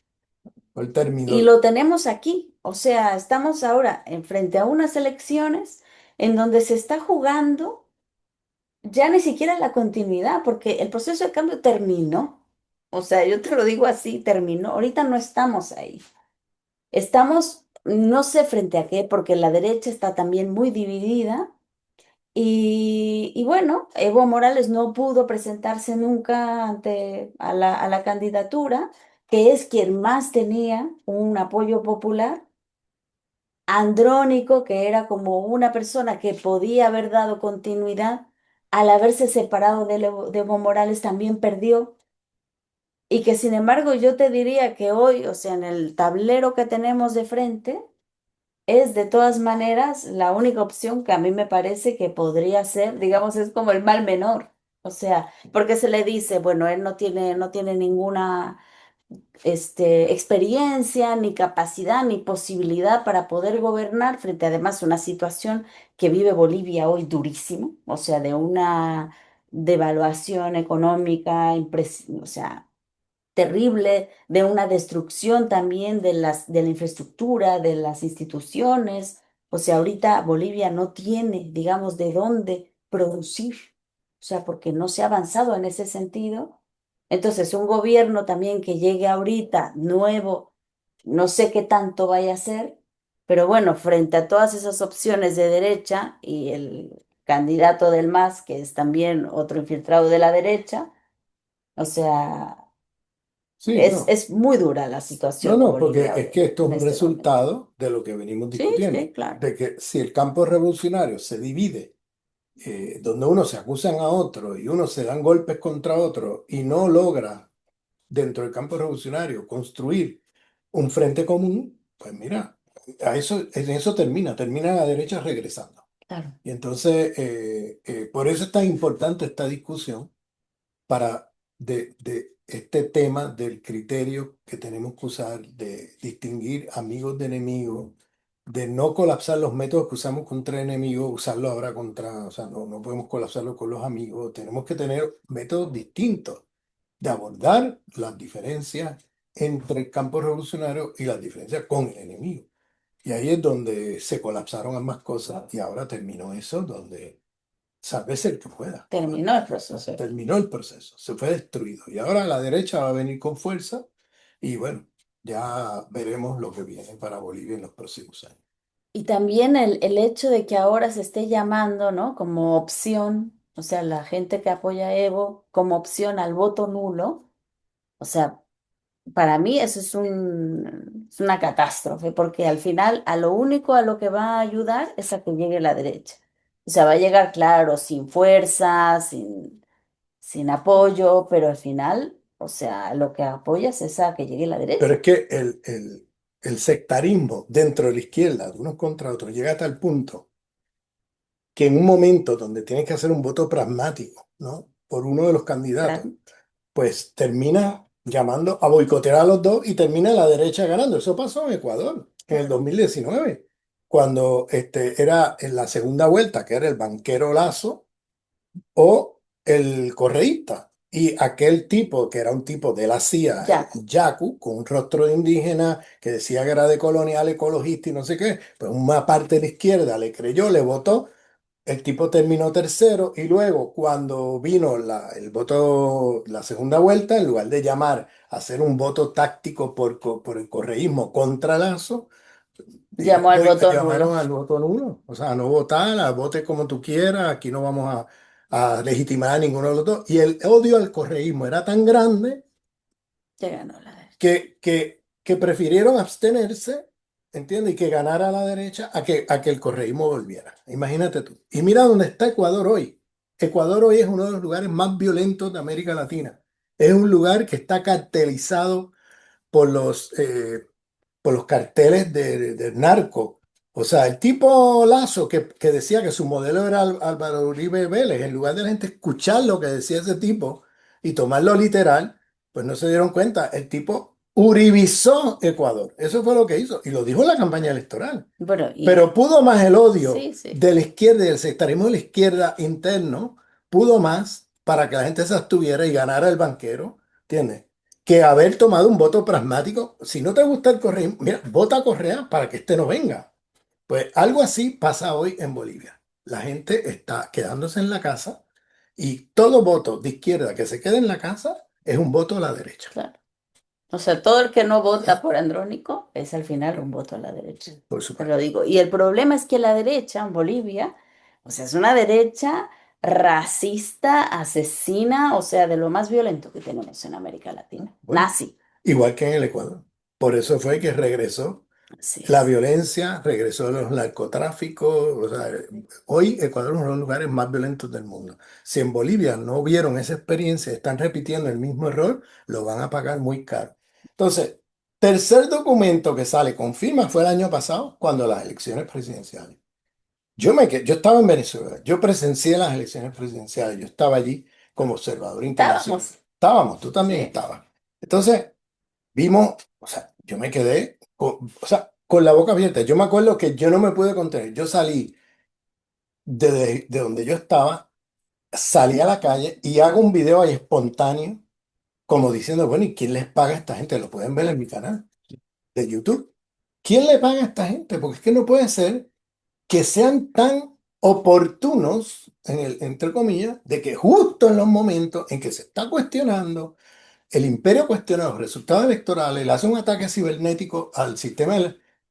el Y término, lo tenemos aquí. O sea, estamos ahora en frente a unas elecciones en donde se está jugando ya ni siquiera la continuidad, porque el proceso de cambio terminó. O sea, yo te lo digo así, terminó. Ahorita no estamos ahí. Estamos, no sé frente a qué, porque la derecha está también muy dividida. Y bueno, Evo Morales no pudo presentarse nunca a la candidatura, que es quien más tenía un apoyo popular. Andrónico, que era como una persona que podía haber dado continuidad, al haberse separado de Evo Morales también perdió. Y que sin embargo yo te diría que hoy, o sea, en el tablero que tenemos de frente, es de todas maneras la única opción que a mí me parece que podría ser, digamos, es como el mal menor. O sea, porque se le dice, bueno, él no tiene ninguna experiencia, ni capacidad, ni posibilidad para poder gobernar frente además a una situación que vive Bolivia hoy durísimo, o sea, de una devaluación económica, o sea, terrible, de una destrucción también de la infraestructura, de las instituciones. O sea, ahorita Bolivia no tiene, digamos, de dónde producir, o sea, porque no se ha avanzado en ese sentido. Entonces, un gobierno también que llegue ahorita nuevo, no sé qué tanto vaya a hacer, pero bueno, frente a todas esas opciones de derecha y el candidato del MAS, que es también otro infiltrado de la derecha, o sea, sí, no. es muy dura la No, situación de no, porque Bolivia es hoy, que esto es en un este momento. resultado de lo que venimos Sí, discutiendo, sí, claro, de que si el campo revolucionario se divide, donde unos se acusan a otros y unos se dan golpes contra otros y no logra dentro del campo revolucionario construir un frente común, pues mira, en eso termina la derecha regresando. claro. Y entonces, por eso es tan importante esta discusión para de este tema del criterio que tenemos que usar de distinguir amigos de enemigos, de no colapsar los métodos que usamos contra enemigos, usarlo ahora contra, o sea, no podemos colapsarlo con los amigos, tenemos que tener métodos distintos de abordar las diferencias entre el campo revolucionario y las diferencias con el enemigo. Y ahí es donde se colapsaron ambas cosas y ahora terminó eso, donde sálvese el que pueda. Terminó el proceso. Terminó el proceso, se fue destruido. Y ahora la derecha va a venir con fuerza y bueno, ya veremos lo que viene para Bolivia en los próximos años. Y también el hecho de que ahora se esté llamando, ¿no? Como opción, o sea, la gente que apoya a Evo, como opción al voto nulo, o sea, para mí eso es una catástrofe, porque al final a lo único a lo que va a ayudar es a que llegue la derecha. O sea, va a llegar, claro, sin fuerza, sin apoyo, pero al final, o sea, lo que apoyas es a que llegue la Pero derecha. es que el sectarismo dentro de la izquierda, de unos contra otros, llega a tal punto que en un momento donde tienes que hacer un voto pragmático, ¿no? Por uno de los candidatos, Claro. pues termina llamando a boicotear a los dos y termina la derecha ganando. Eso pasó en Ecuador en el 2019, cuando era en la segunda vuelta, que era el banquero Lazo o el correísta. Y aquel tipo, que era un tipo de la CIA, el Yaku. Yaku, con un rostro de indígena, que decía que era de colonial, ecologista y no sé qué, pues una parte de la izquierda le creyó, le votó, el tipo terminó tercero y luego cuando vino el voto, la segunda vuelta, en lugar de llamar a hacer un voto táctico por el correísmo contra Lazo, Llamó al voto nulo. llamaron al voto nulo. O sea, no votar, vote como tú quieras, aquí no vamos a legitimar a ninguno de los dos. Y el odio al correísmo era tan grande Ya ganó la derecha. que prefirieron abstenerse, ¿entiendes? Y que ganara la derecha a que el correísmo volviera. Imagínate tú. Y mira dónde está Ecuador hoy. Ecuador hoy es uno de los lugares más violentos de América Latina. Es un lugar que está cartelizado por los carteles de narco. O sea, el tipo Lazo que decía que su modelo era Álvaro Uribe Vélez, en lugar de la gente escuchar lo que decía ese tipo y tomarlo literal, pues no se dieron cuenta. El tipo uribizó Ecuador. Eso fue lo que hizo y lo dijo en la campaña electoral. Bueno, Pero pudo más el odio sí, sí. de la izquierda y del sectarismo de la izquierda interno, pudo más para que la gente se abstuviera y ganara el banquero, ¿entiendes? Que haber tomado un voto pragmático. Si no te gusta el Correa, mira, vota a Correa para que este no venga. Pues algo así pasa hoy en Bolivia. La gente está quedándose en la casa y todo voto de izquierda que se quede en la casa es un voto a la derecha, Claro. O sea, todo el que no vota por Andrónico es al final un voto a la derecha. por Te lo supuesto. digo. Y el problema es que la derecha en Bolivia, o sea, es una derecha racista, asesina, o sea, de lo más violento que tenemos en América Latina. Bueno, Nazi. igual que en el Ecuador. Por eso fue que regresó Así la es. violencia, regresó los narcotráficos. O sea, hoy Ecuador es uno de los lugares más violentos del mundo. Si en Bolivia no vieron esa experiencia, están repitiendo el mismo error, lo van a pagar muy caro. Entonces, tercer documento que sale con firma fue el año pasado, cuando las elecciones presidenciales. Yo estaba en Venezuela, yo presencié las elecciones presidenciales, yo estaba allí como observador internacional. Estábamos. Estábamos, tú también Sí. estabas. Entonces, vimos, o sea, yo me quedé o sea, con la boca abierta. Yo me acuerdo que yo no me pude contener. Yo salí de donde yo estaba, salí a la calle y hago un video ahí espontáneo, como diciendo, bueno, ¿y quién les paga a esta gente? Lo pueden ver en mi canal de YouTube. ¿Quién le paga a esta gente? Porque es que no puede ser que sean tan oportunos, entre comillas, de que justo en los momentos en que se está cuestionando el imperio cuestiona los resultados electorales, le hace un ataque cibernético al sistema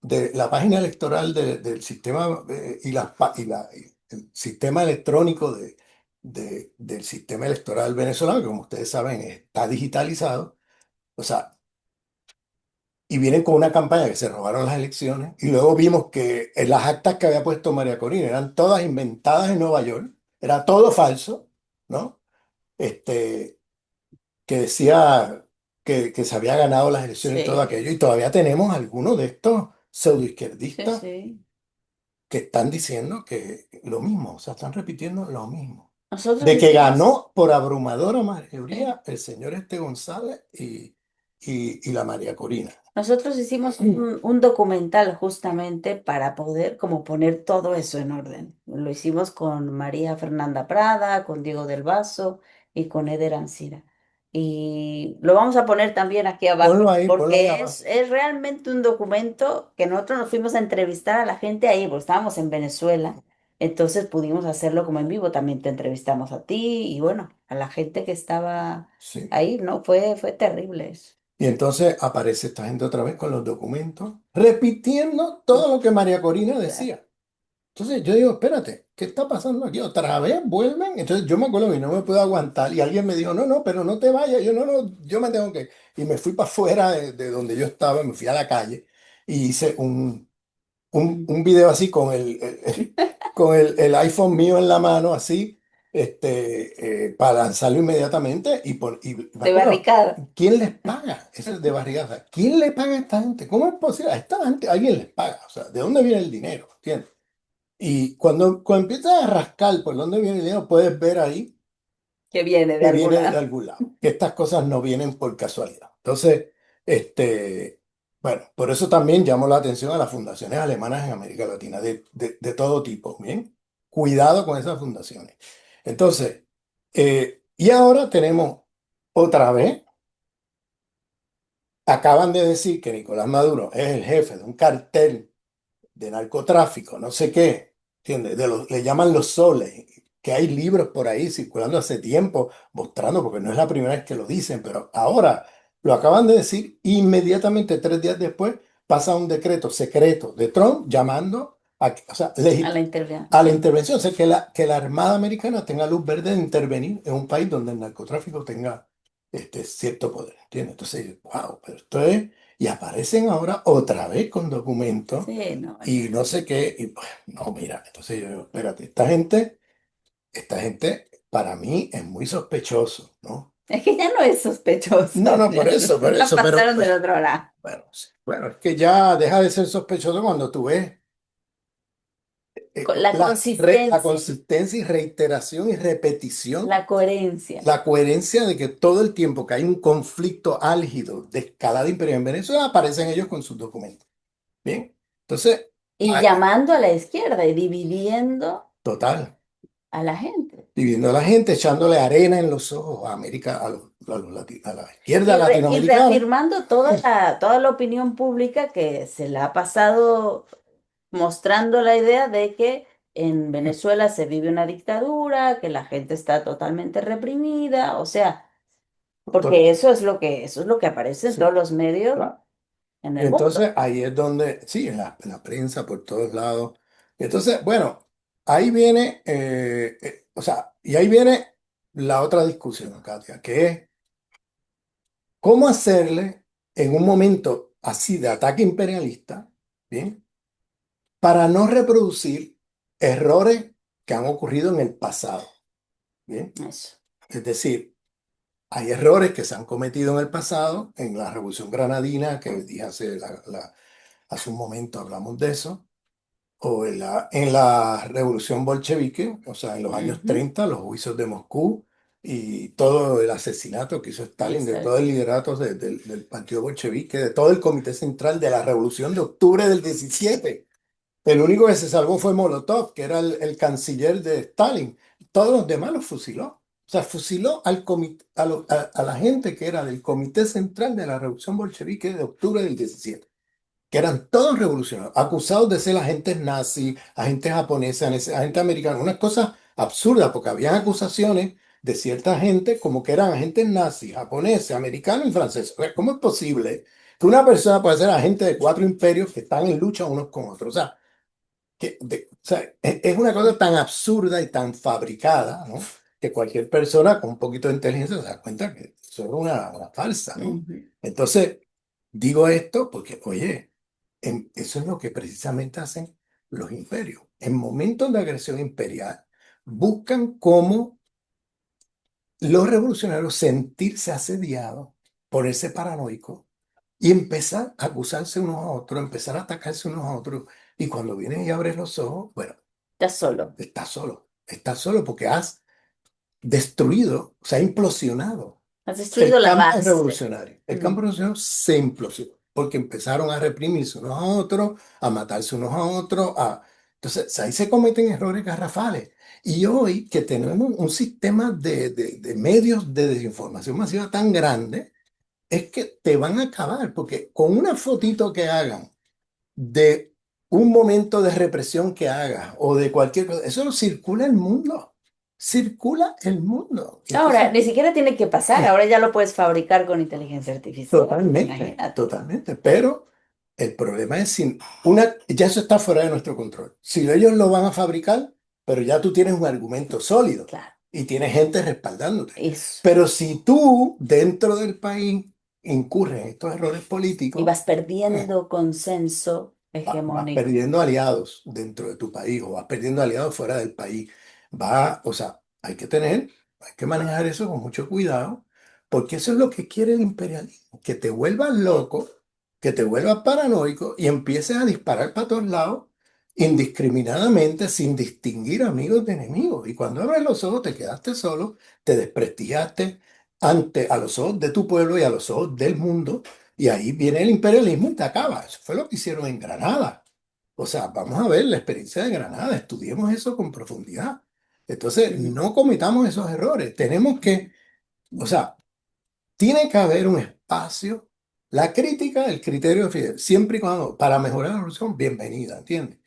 de la página electoral del sistema y el sistema electrónico del sistema electoral venezolano, que como ustedes saben está digitalizado. O sea, y vienen con una campaña que se robaron las elecciones. Y luego vimos que en las actas que había puesto María Corina eran todas inventadas en Nueva York, era todo falso, ¿no? Este, que decía que se había ganado las elecciones y todo Sí. aquello, y todavía tenemos algunos de estos Sí, pseudoizquierdistas sí. que están diciendo que lo mismo, o sea, están repitiendo lo mismo. Nosotros De que hicimos. ganó por abrumadora Sí. mayoría el señor González y la María Corina. Nosotros hicimos un documental justamente para poder como poner todo eso en orden. Lo hicimos con María Fernanda Prada, con Diego del Vaso y con Eder Ancira. Y lo vamos a poner también aquí abajo Ponlo ahí porque abajo. es realmente un documento que nosotros nos fuimos a entrevistar a la gente ahí, porque estábamos en Venezuela. Entonces pudimos hacerlo como en vivo. También te entrevistamos a ti y bueno, a la gente que estaba Sí. ahí, ¿no? Fue terrible eso. Y entonces aparece esta gente otra vez con los documentos, repitiendo todo lo que María Corina decía. Entonces yo digo, espérate, ¿qué está pasando aquí? ¿Otra vez vuelven? Entonces yo me acuerdo que no me puedo aguantar y alguien me dijo, no, no, pero no te vayas. Yo, no, no, yo me tengo que... Y me fui para afuera de donde yo estaba, me fui a la calle y hice un video así con con el iPhone mío en la mano, así, para lanzarlo inmediatamente. Y me De acuerdo, barricada. ¿quién les paga? Eso es de barrigaza. ¿Quién le paga a esta gente? ¿Cómo es posible? A esta gente alguien les paga. O sea, ¿de dónde viene el dinero? ¿Entiendes? Y cuando empiezas a rascar por dónde viene el dinero, puedes ver ahí Que viene de que algún viene de lado. algún lado, que estas cosas no vienen por casualidad. Entonces, bueno, por eso también llamo la atención a las fundaciones alemanas en América Latina, de todo tipo, ¿bien? Cuidado con esas fundaciones. Entonces, y ahora tenemos otra vez, acaban de decir que Nicolás Maduro es el jefe de un cartel de narcotráfico, no sé qué, ¿entiendes? Le llaman los soles, que hay libros por ahí circulando hace tiempo mostrando, porque no es la primera vez que lo dicen, pero ahora lo acaban de decir, inmediatamente 3 días después pasa un decreto secreto de Trump llamando a, o sea, A la intervención, a la sí. intervención, o sea, que la Armada Americana tenga luz verde de intervenir en un país donde el narcotráfico tenga cierto poder, ¿entiendes? Entonces, wow, pero esto es... Y aparecen ahora otra vez con documentos Sí, no, y ya. no sé qué, y pues, no, mira, entonces yo digo, espérate, esta gente para mí es muy sospechoso, ¿no? Es que ya no es sospechoso, No, no, ya, ya pero, pasaron del otro lado. bueno, sí, bueno, es que ya deja de ser sospechoso cuando tú ves Con la la consistencia, consistencia y reiteración y repetición, la coherencia. la coherencia de que todo el tiempo que hay un conflicto álgido de escalada imperial en Venezuela, aparecen ellos con sus documentos. Bien, entonces, Y ay, llamando a la izquierda y dividiendo total. a la gente. Dividiendo a la gente, echándole arena en los ojos a América, a la izquierda Y latinoamericana. reafirmando toda la opinión pública que se la ha pasado mostrando la idea de que en Venezuela se vive una dictadura, que la gente está totalmente reprimida, o sea, To- porque eso es lo que aparece en todos sí, los medios claro. en Y el mundo. entonces ahí es donde, sí, en la prensa por todos lados. Entonces, bueno, ahí viene, o sea, y ahí viene la otra discusión, Katia, que es cómo hacerle en un momento así de ataque imperialista, ¿bien? Para no reproducir errores que han ocurrido en el pasado, ¿bien? Eso. Es decir, hay errores que se han cometido en el pasado, en la Revolución Granadina, que dije hace un momento hablamos de eso, o en la Revolución Bolchevique, o sea, en los años Ujú. 30 los juicios de Moscú y todo el asesinato que hizo Stalin de todo el Exacto. liderato del partido bolchevique, de todo el Comité Central de la Revolución de Octubre del 17. El único que se salvó fue Molotov, que era el canciller de Stalin. Todos los demás los fusiló. O sea, fusiló a la gente que era del Comité Central de la Revolución Bolchevique de octubre del 17, que eran todos revolucionarios, acusados de ser agentes nazis, agentes japoneses, agentes americanos. Unas cosas absurdas, porque habían acusaciones de cierta gente como que eran agentes nazis, japoneses, americanos y franceses. O sea, ¿cómo es posible que una persona pueda ser agente de 4 imperios que están en lucha unos con otros? O sea, o sea, es una cosa tan absurda y tan fabricada, ¿no? Que cualquier persona con un poquito de inteligencia se da cuenta que eso es una farsa, ¿no? Ujú. Entonces, digo esto porque, oye, eso es lo que precisamente hacen los imperios. En momentos de agresión imperial, buscan cómo los revolucionarios sentirse asediados, ponerse paranoicos y empezar a acusarse unos a otros, empezar a atacarse unos a otros. Y cuando vienes y abres los ojos, bueno, Estás solo. estás solo porque has destruido, se ha implosionado Has destruido el la campo base. revolucionario. El Mm. campo revolucionario se implosionó. porque empezaron a reprimirse unos a otros, a matarse unos a otros. Entonces, ahí se cometen errores garrafales. Y hoy que tenemos un sistema de medios de desinformación masiva tan grande, es que te van a acabar, porque con una fotito que hagan de un momento de represión que hagas o de cualquier cosa, eso lo circula el mundo. Circula el mundo. Y Ahora, entonces, ni siquiera tiene que pasar, ahora ya lo puedes fabricar con inteligencia artificial. totalmente, Imagínate. totalmente. Pero el problema es si ya eso está fuera de nuestro control. Si ellos lo van a fabricar, pero ya tú tienes un argumento sólido Claro, y tienes gente respaldándote. eso. Pero si tú dentro del país incurres en estos errores Y políticos, vas perdiendo consenso vas hegemónico. perdiendo aliados dentro de tu país o vas perdiendo aliados fuera del país. O sea, hay que manejar eso con mucho cuidado, porque eso es lo que quiere el imperialismo, que te vuelvas loco, que te vuelvas paranoico y empieces a disparar para todos lados indiscriminadamente, sin distinguir amigos de enemigos. Y cuando abres los ojos te quedaste solo, te desprestigiaste a los ojos de tu pueblo y a los ojos del mundo. Y ahí viene el imperialismo y te acaba. Eso fue lo que hicieron en Granada. O sea, vamos a ver la experiencia de Granada, estudiemos eso con profundidad. Entonces, no cometamos esos errores. O sea, tiene que haber un espacio. La crítica, el criterio de Fidel, siempre y cuando, para mejorar la revolución, bienvenida, ¿entiendes?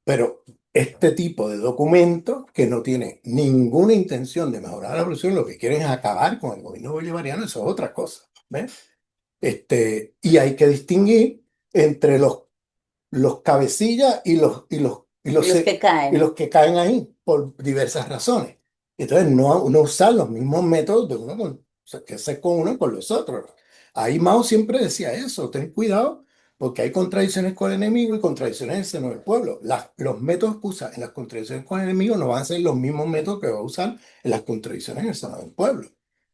Pero este tipo de documentos que no tiene ninguna intención de mejorar la revolución, lo que quieren es acabar con el gobierno bolivariano, eso es otra cosa, ¿ves? Y hay que distinguir entre los cabecillas Y los que y caen. los que caen ahí por diversas razones. Entonces, no usar los mismos métodos de uno o sea, que hacer con uno con los otros. Ahí Mao siempre decía eso, ten cuidado, porque hay contradicciones con el enemigo y contradicciones en el seno del pueblo. Los métodos que usa en las contradicciones con el enemigo no van a ser los mismos métodos que va a usar en las contradicciones en el seno del pueblo.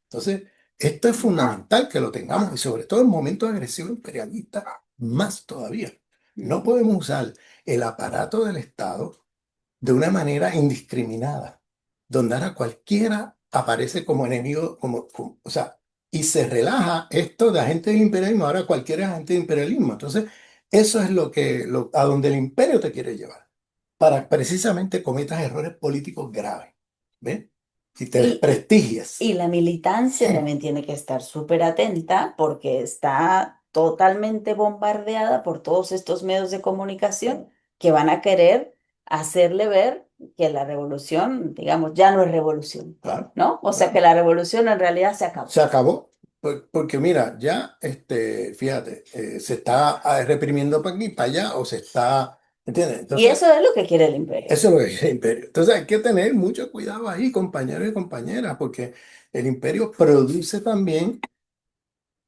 Entonces, esto es fundamental que lo tengamos y sobre todo en momentos agresivos imperialistas, más todavía. No Ujú. podemos usar el aparato del Estado de una manera indiscriminada, donde ahora cualquiera aparece como enemigo, o sea, y se relaja esto de agente del imperialismo, ahora cualquiera es agente del imperialismo. Entonces, eso es a donde el imperio te quiere llevar, para precisamente cometas errores políticos graves, ¿ves? Si te Y, desprestigias. y la militancia también tiene que estar súper atenta porque está totalmente bombardeada por todos estos medios de comunicación que van a querer hacerle ver que la revolución, digamos, ya no es revolución, Claro, ¿no? O sea, que claro. la revolución en realidad se Se acabó. acabó. Porque mira, ya, fíjate, se está reprimiendo para aquí, para allá, o se está, ¿entiendes? Y Entonces, eso es lo que quiere el imperio. eso es lo que es el imperio. Entonces hay que tener mucho cuidado ahí, compañeros y compañeras, porque el imperio produce también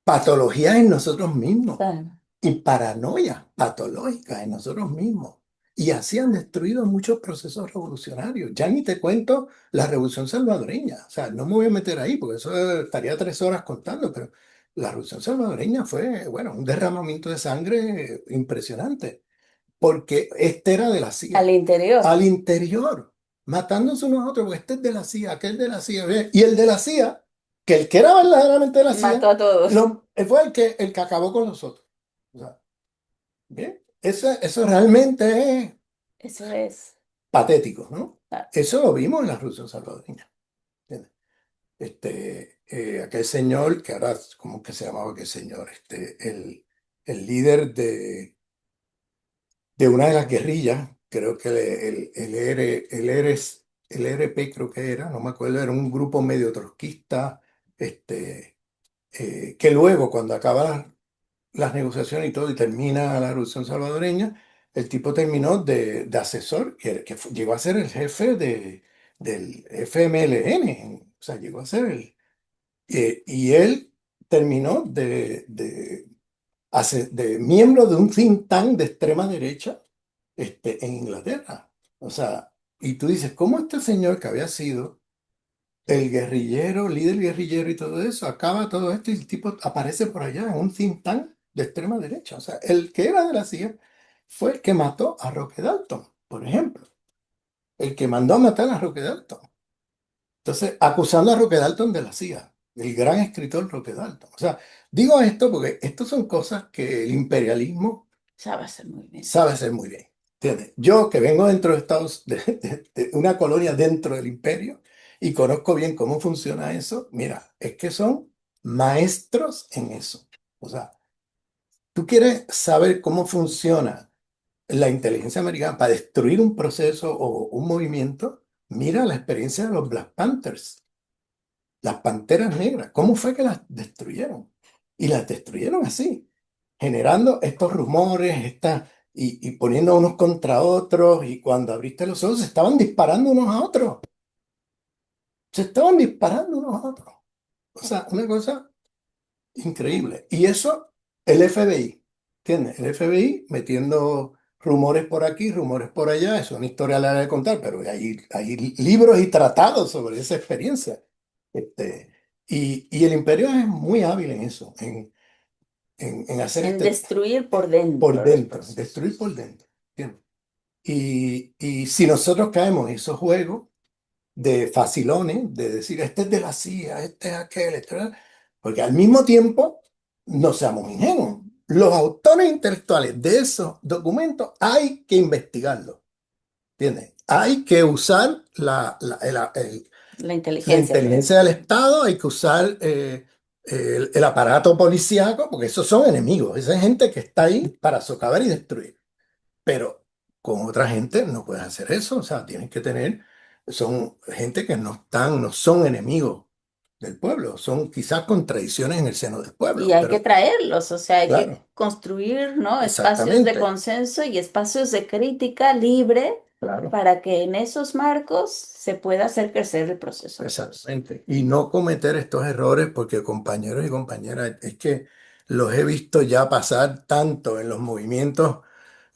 patologías en nosotros mismos Claro. y paranoia patológica en nosotros mismos. Y así han destruido muchos procesos revolucionarios. Ya ni te cuento la revolución salvadoreña. O sea, no me voy a meter ahí porque eso estaría 3 horas contando, pero la revolución salvadoreña fue, bueno, un derramamiento de sangre impresionante, porque este era de la Al CIA, interior. al interior, matándose unos a otros, porque este es de la CIA, aquel de la CIA, ¿ve? Y el de la CIA, que el que era verdaderamente de la Mató CIA, a todos. fue el que acabó con los otros. O sea, bien, eso realmente es Eso es. patético, ¿no? Claro. Eso lo vimos en la Revolución Salvadoreña. ¿Entiendes? Aquel señor, que ahora, ¿cómo que se llamaba aquel señor? El líder de una de las guerrillas, creo que el ERP creo que era, no me acuerdo, era un grupo medio trotskista, que luego, cuando acaban las negociaciones y todo, y termina la Revolución Salvadoreña, el tipo terminó de asesor, llegó a ser el jefe del FMLN, o sea, llegó a ser y él terminó de miembro de un think tank de extrema derecha, en Inglaterra. O sea, y tú dices, ¿cómo este señor que había sido el guerrillero, líder guerrillero y todo eso, acaba todo esto y el tipo aparece por allá en un think tank de extrema derecha? O sea, el que era de la CIA fue el que mató a Roque Dalton, por ejemplo. El que mandó a matar a Roque Dalton. Entonces, acusando a Roque Dalton de la CIA, el gran escritor Roque Dalton. O sea, Digo esto porque estas son cosas que el imperialismo Sabe hacer muy bien. sabe hacer muy bien. ¿Entiendes? Yo que vengo dentro de Estados, de una colonia dentro del imperio y conozco bien cómo funciona eso, mira, es que son maestros en eso. O sea, tú quieres saber cómo funciona la inteligencia americana para destruir un proceso o un movimiento, mira la experiencia de los Black Panthers, las panteras negras, cómo fue que las destruyeron. Y las destruyeron así, generando estos rumores, y poniendo unos contra otros, y cuando abriste los ojos se estaban disparando unos a otros, se estaban disparando unos a otros. O sea, una cosa increíble. Y eso, el FBI, ¿entiendes? El FBI metiendo rumores por aquí, rumores por allá, es una historia larga de contar, pero hay libros y tratados sobre esa experiencia. Este, y el imperio es muy hábil en eso, en hacer En este destruir por por dentro los dentro, procesos. destruir por dentro. ¿Entiendes? Y si nosotros caemos en esos juegos de facilones, de decir, este es de la CIA, este es aquel, porque al mismo tiempo, no seamos ingenuos, los autores intelectuales de esos documentos hay que investigarlos, ¿entiendes? Hay que usar La la inteligencia para eso. inteligencia del Estado, hay que usar el aparato policíaco, porque esos son enemigos, esa es gente que está ahí para socavar y destruir. Pero con otra gente no puedes hacer eso, o sea, tienes que tener, son gente que no están, no son enemigos del pueblo, son quizás contradicciones en el seno del Y pueblo, hay que pero traerlos, o sea, hay que claro, construir, ¿no? Espacios de exactamente, consenso y espacios de crítica libre claro, para que en esos marcos se pueda hacer crecer el proceso de paz. exactamente. Y no cometer estos errores porque compañeros y compañeras, es que los he visto ya pasar tanto en los movimientos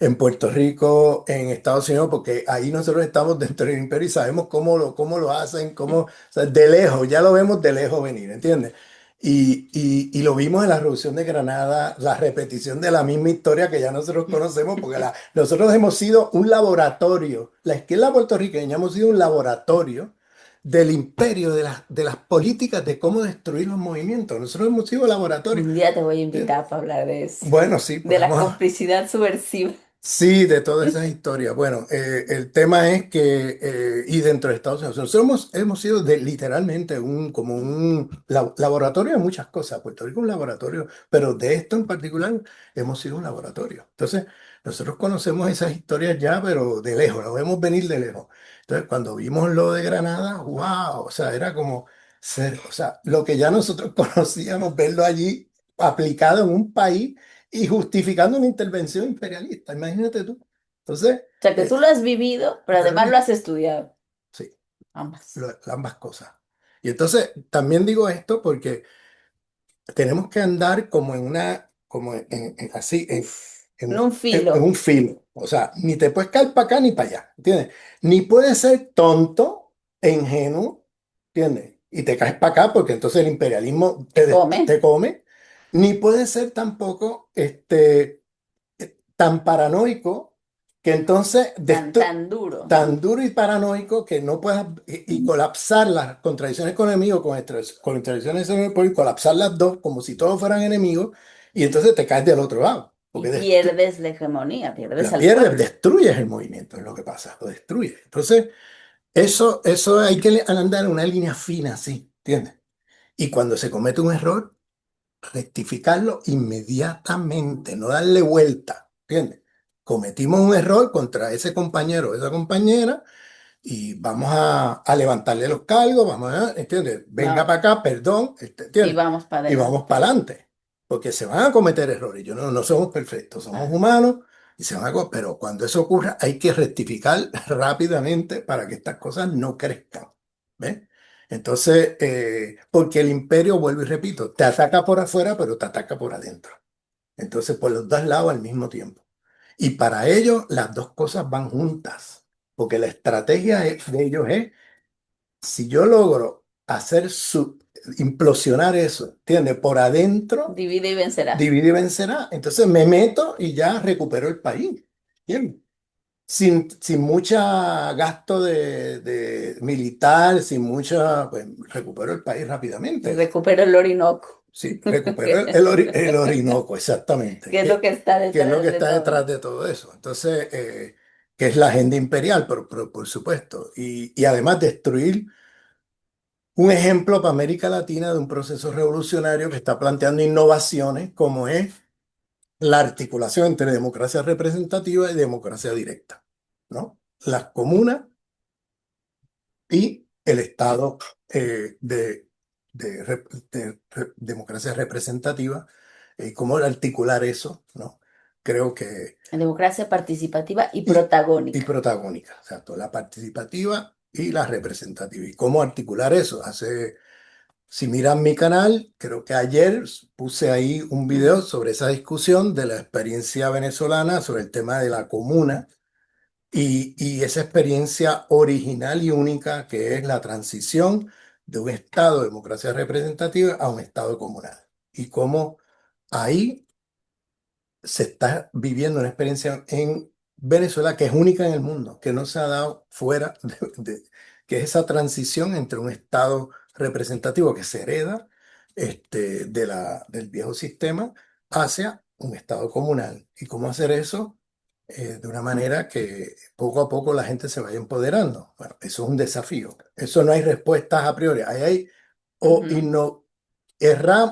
en Puerto Rico, en Estados Unidos, porque ahí nosotros estamos dentro del imperio y sabemos cómo lo hacen, o sea, de lejos, ya lo vemos de lejos venir, ¿entiendes? Y lo vimos en la Revolución de Granada, la repetición de la misma historia que ya nosotros conocemos, porque nosotros hemos sido un laboratorio, la izquierda puertorriqueña hemos sido un laboratorio del imperio, de las políticas de cómo destruir los movimientos. Nosotros hemos sido laboratorio. Un día te voy a ¿Entiendes? invitar para hablar de eso, Bueno, sí, de la podemos. complicidad subversiva. Sí, de todas esas historias. Bueno, el tema es que, y dentro de Estados Unidos, nosotros hemos sido literalmente como un laboratorio de muchas cosas. Puerto Rico es un laboratorio, pero de esto en particular hemos sido un laboratorio. Entonces, nosotros conocemos esas historias ya, pero de lejos, lo vemos venir de lejos. Entonces, cuando vimos lo de Granada, wow, o sea, era como ser, o sea, lo que ya nosotros conocíamos, verlo allí aplicado en un país y justificando una intervención imperialista, imagínate tú. Entonces, O sea, que tú lo has vivido, pero yo lo además lo vi, has estudiado. sí, Ambas. ambas cosas. Y entonces, también digo esto porque tenemos que andar como como así, En un en filo. un filo. O sea, ni te puedes caer para acá ni para allá, ¿entiendes? Ni puedes ser tonto e ingenuo, ¿entiendes? Y te caes para acá porque entonces el imperialismo Te come. te come. Ni puedes ser tampoco tan paranoico que entonces Tan duro, tan ¿no? duro y paranoico que no puedas y colapsar las contradicciones con enemigos con contradicciones en el pueblo y colapsar las dos como si todos fueran enemigos y entonces te caes del otro lado Y porque pierdes la hegemonía, pierdes la al pierdes, pueblo. destruyes el movimiento, es lo que pasa, lo destruyes. Entonces, eso hay que andar en una línea fina así, ¿entiendes? Y cuando se comete un error, rectificarlo inmediatamente, no darle vuelta, ¿entiendes? Cometimos un error contra ese compañero o esa compañera y vamos a levantarle los cargos, vamos a, ¿entiendes? Venga Va, para acá, perdón, y ¿entiendes? vamos para Y vamos adelante. para adelante, porque se van a cometer errores, yo no somos perfectos, somos Claro. humanos, y se van pero cuando eso ocurra hay que rectificar rápidamente para que estas cosas no crezcan, ¿ves? Entonces, porque el imperio, vuelvo y repito, te ataca por afuera, pero te ataca por adentro. Entonces, por los dos lados al mismo tiempo. Y para ellos, las dos cosas van juntas, porque la estrategia de ellos es, si yo logro implosionar eso, ¿entiendes? Por adentro, Divide y vencerás. divide y vencerá. Entonces me meto y ya recupero el país. ¿Entiendes? Sin mucha gasto de militar, sin mucha, pues recupero el país Y rápidamente. recupero el Orinoco. sí, recuperó el Orinoco, exactamente. ¿Qué es lo que está ¿Qué es lo que detrás de está detrás todo? de todo eso? Entonces, que es la agenda imperial, por supuesto. Y además destruir un ejemplo para América Latina de un proceso revolucionario que está planteando innovaciones como es la articulación entre democracia representativa y democracia directa, ¿no? Las comunas y el Estado de democracia representativa, cómo articular eso, ¿no? Creo que, Democracia participativa y y protagónica. protagónica, exacto, la participativa y la representativa. ¿Y cómo articular eso? Si miran mi canal, creo que ayer puse ahí un video Ujú, sobre esa discusión de la experiencia venezolana sobre el tema de la comuna y esa experiencia original y única que es la transición de un estado de democracia representativa a un estado comunal. Y cómo ahí se está viviendo una experiencia en Venezuela que es única en el mundo, que no se ha dado fuera que es esa transición entre un Estado representativo que se hereda del viejo sistema hacia un Estado comunal. ¿Y cómo hacer eso? De una manera que poco a poco la gente se vaya empoderando. Bueno, eso es un desafío. Eso no hay respuestas a priori. Ahí hay o ujú.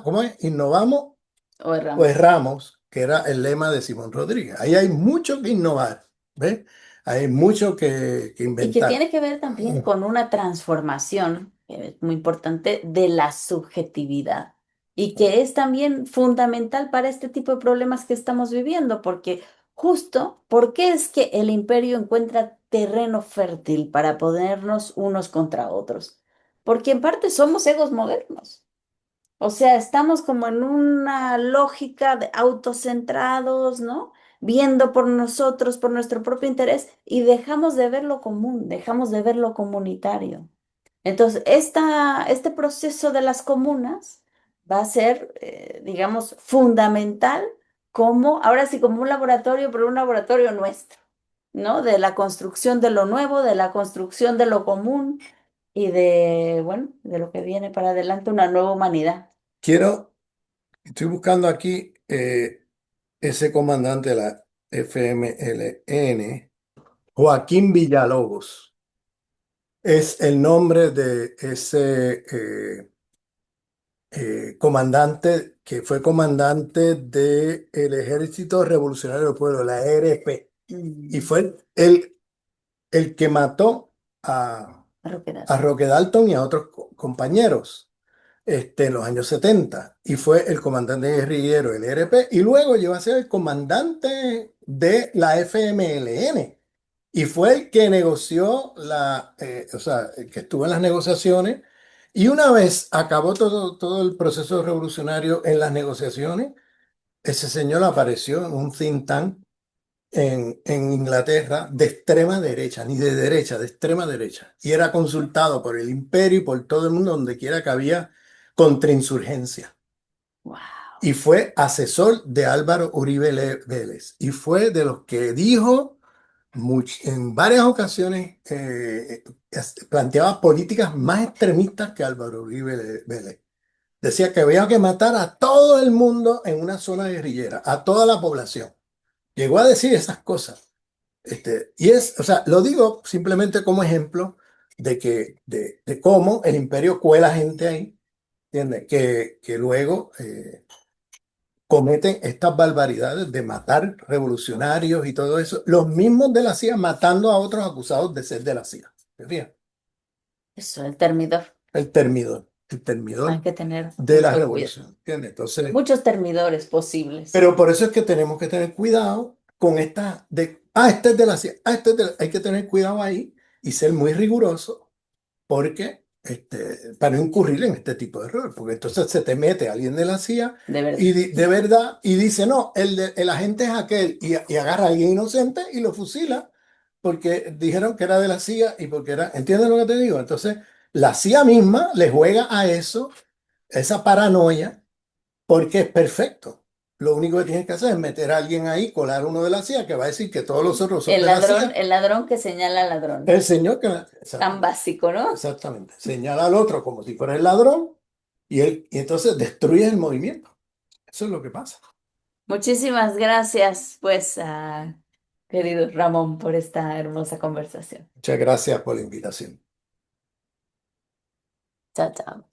¿cómo es? Innovamos O pues erramos. Ramos, que era el lema de Simón Rodríguez. Ahí hay mucho que innovar, ¿ves? Hay mucho que Y que inventar. tiene que ver también con una transformación, que es muy importante, de la subjetividad y que es también fundamental para este tipo de problemas que estamos viviendo, porque justo, ¿por qué es que el imperio encuentra terreno fértil para ponernos unos contra otros? Porque en parte somos egos modernos. O sea, estamos como en una lógica de autocentrados, ¿no? Viendo por nosotros, por nuestro propio interés, y dejamos de ver lo común, dejamos de ver lo comunitario. Entonces, este proceso de las comunas va a ser, digamos, fundamental como, ahora sí, como un laboratorio, pero un laboratorio nuestro, ¿no? De la construcción de lo nuevo, de la construcción de lo común y de, bueno, de lo que viene para adelante, una nueva humanidad. Estoy buscando aquí ese comandante de la FMLN, Joaquín Villalobos. Es el nombre de ese comandante que fue comandante del Ejército Revolucionario del Pueblo, la ERP, y Mm, fue el que mató a Roquedal. Roque Dalton y a otros compañeros en los años 70 y fue el comandante guerrillero del ERP y luego llegó a ser el comandante de la FMLN y fue el que negoció o sea, el que estuvo en las negociaciones y una vez acabó todo el proceso revolucionario en las negociaciones, ese señor apareció en un think tank en Inglaterra de extrema derecha, ni de derecha, de extrema derecha. Y era consultado por el imperio y por todo el mundo donde quiera que había contrainsurgencia. Wow. Y fue asesor de Álvaro Uribe Vélez. Y fue de los que dijo en varias ocasiones, planteaba políticas más extremistas que Álvaro Uribe Vélez. Decía que había que matar a todo el mundo en una zona guerrillera, a toda la población. Llegó a decir esas cosas. O sea, lo digo simplemente como ejemplo de cómo el imperio cuela gente ahí, ¿entiendes? Que luego cometen estas barbaridades de matar revolucionarios y todo eso, los mismos de la CIA matando a otros acusados de ser de la CIA. ¿Te fijas? Eso, el termidor. El Hay termidor que tener de la mucho cuidado. revolución, ¿entiendes? Entonces, Muchos termidores posibles. pero por eso es que tenemos que tener cuidado con este es de la CIA, hay que tener cuidado ahí y ser muy riguroso porque, para no incurrir en este tipo de error, porque entonces se te mete alguien de la CIA De verdad. y de verdad y dice, no, el agente es aquel y agarra a alguien inocente y lo fusila porque dijeron que era de la CIA y porque era, ¿entiendes lo que te digo? Entonces, la CIA misma le juega a eso, esa paranoia porque es perfecto. Lo único que tienes que hacer es meter a alguien ahí, colar uno de la CIA, que va a decir que todos los otros son de la CIA. El ladrón que señala al ladrón. El señor que... Tan Exactamente, básico, ¿no? exactamente. Señala al otro como si fuera el ladrón y entonces destruyes el movimiento. Eso es lo que pasa. Muchísimas gracias, pues, querido Ramón, por esta hermosa conversación. Muchas gracias por la invitación. Chao, chao.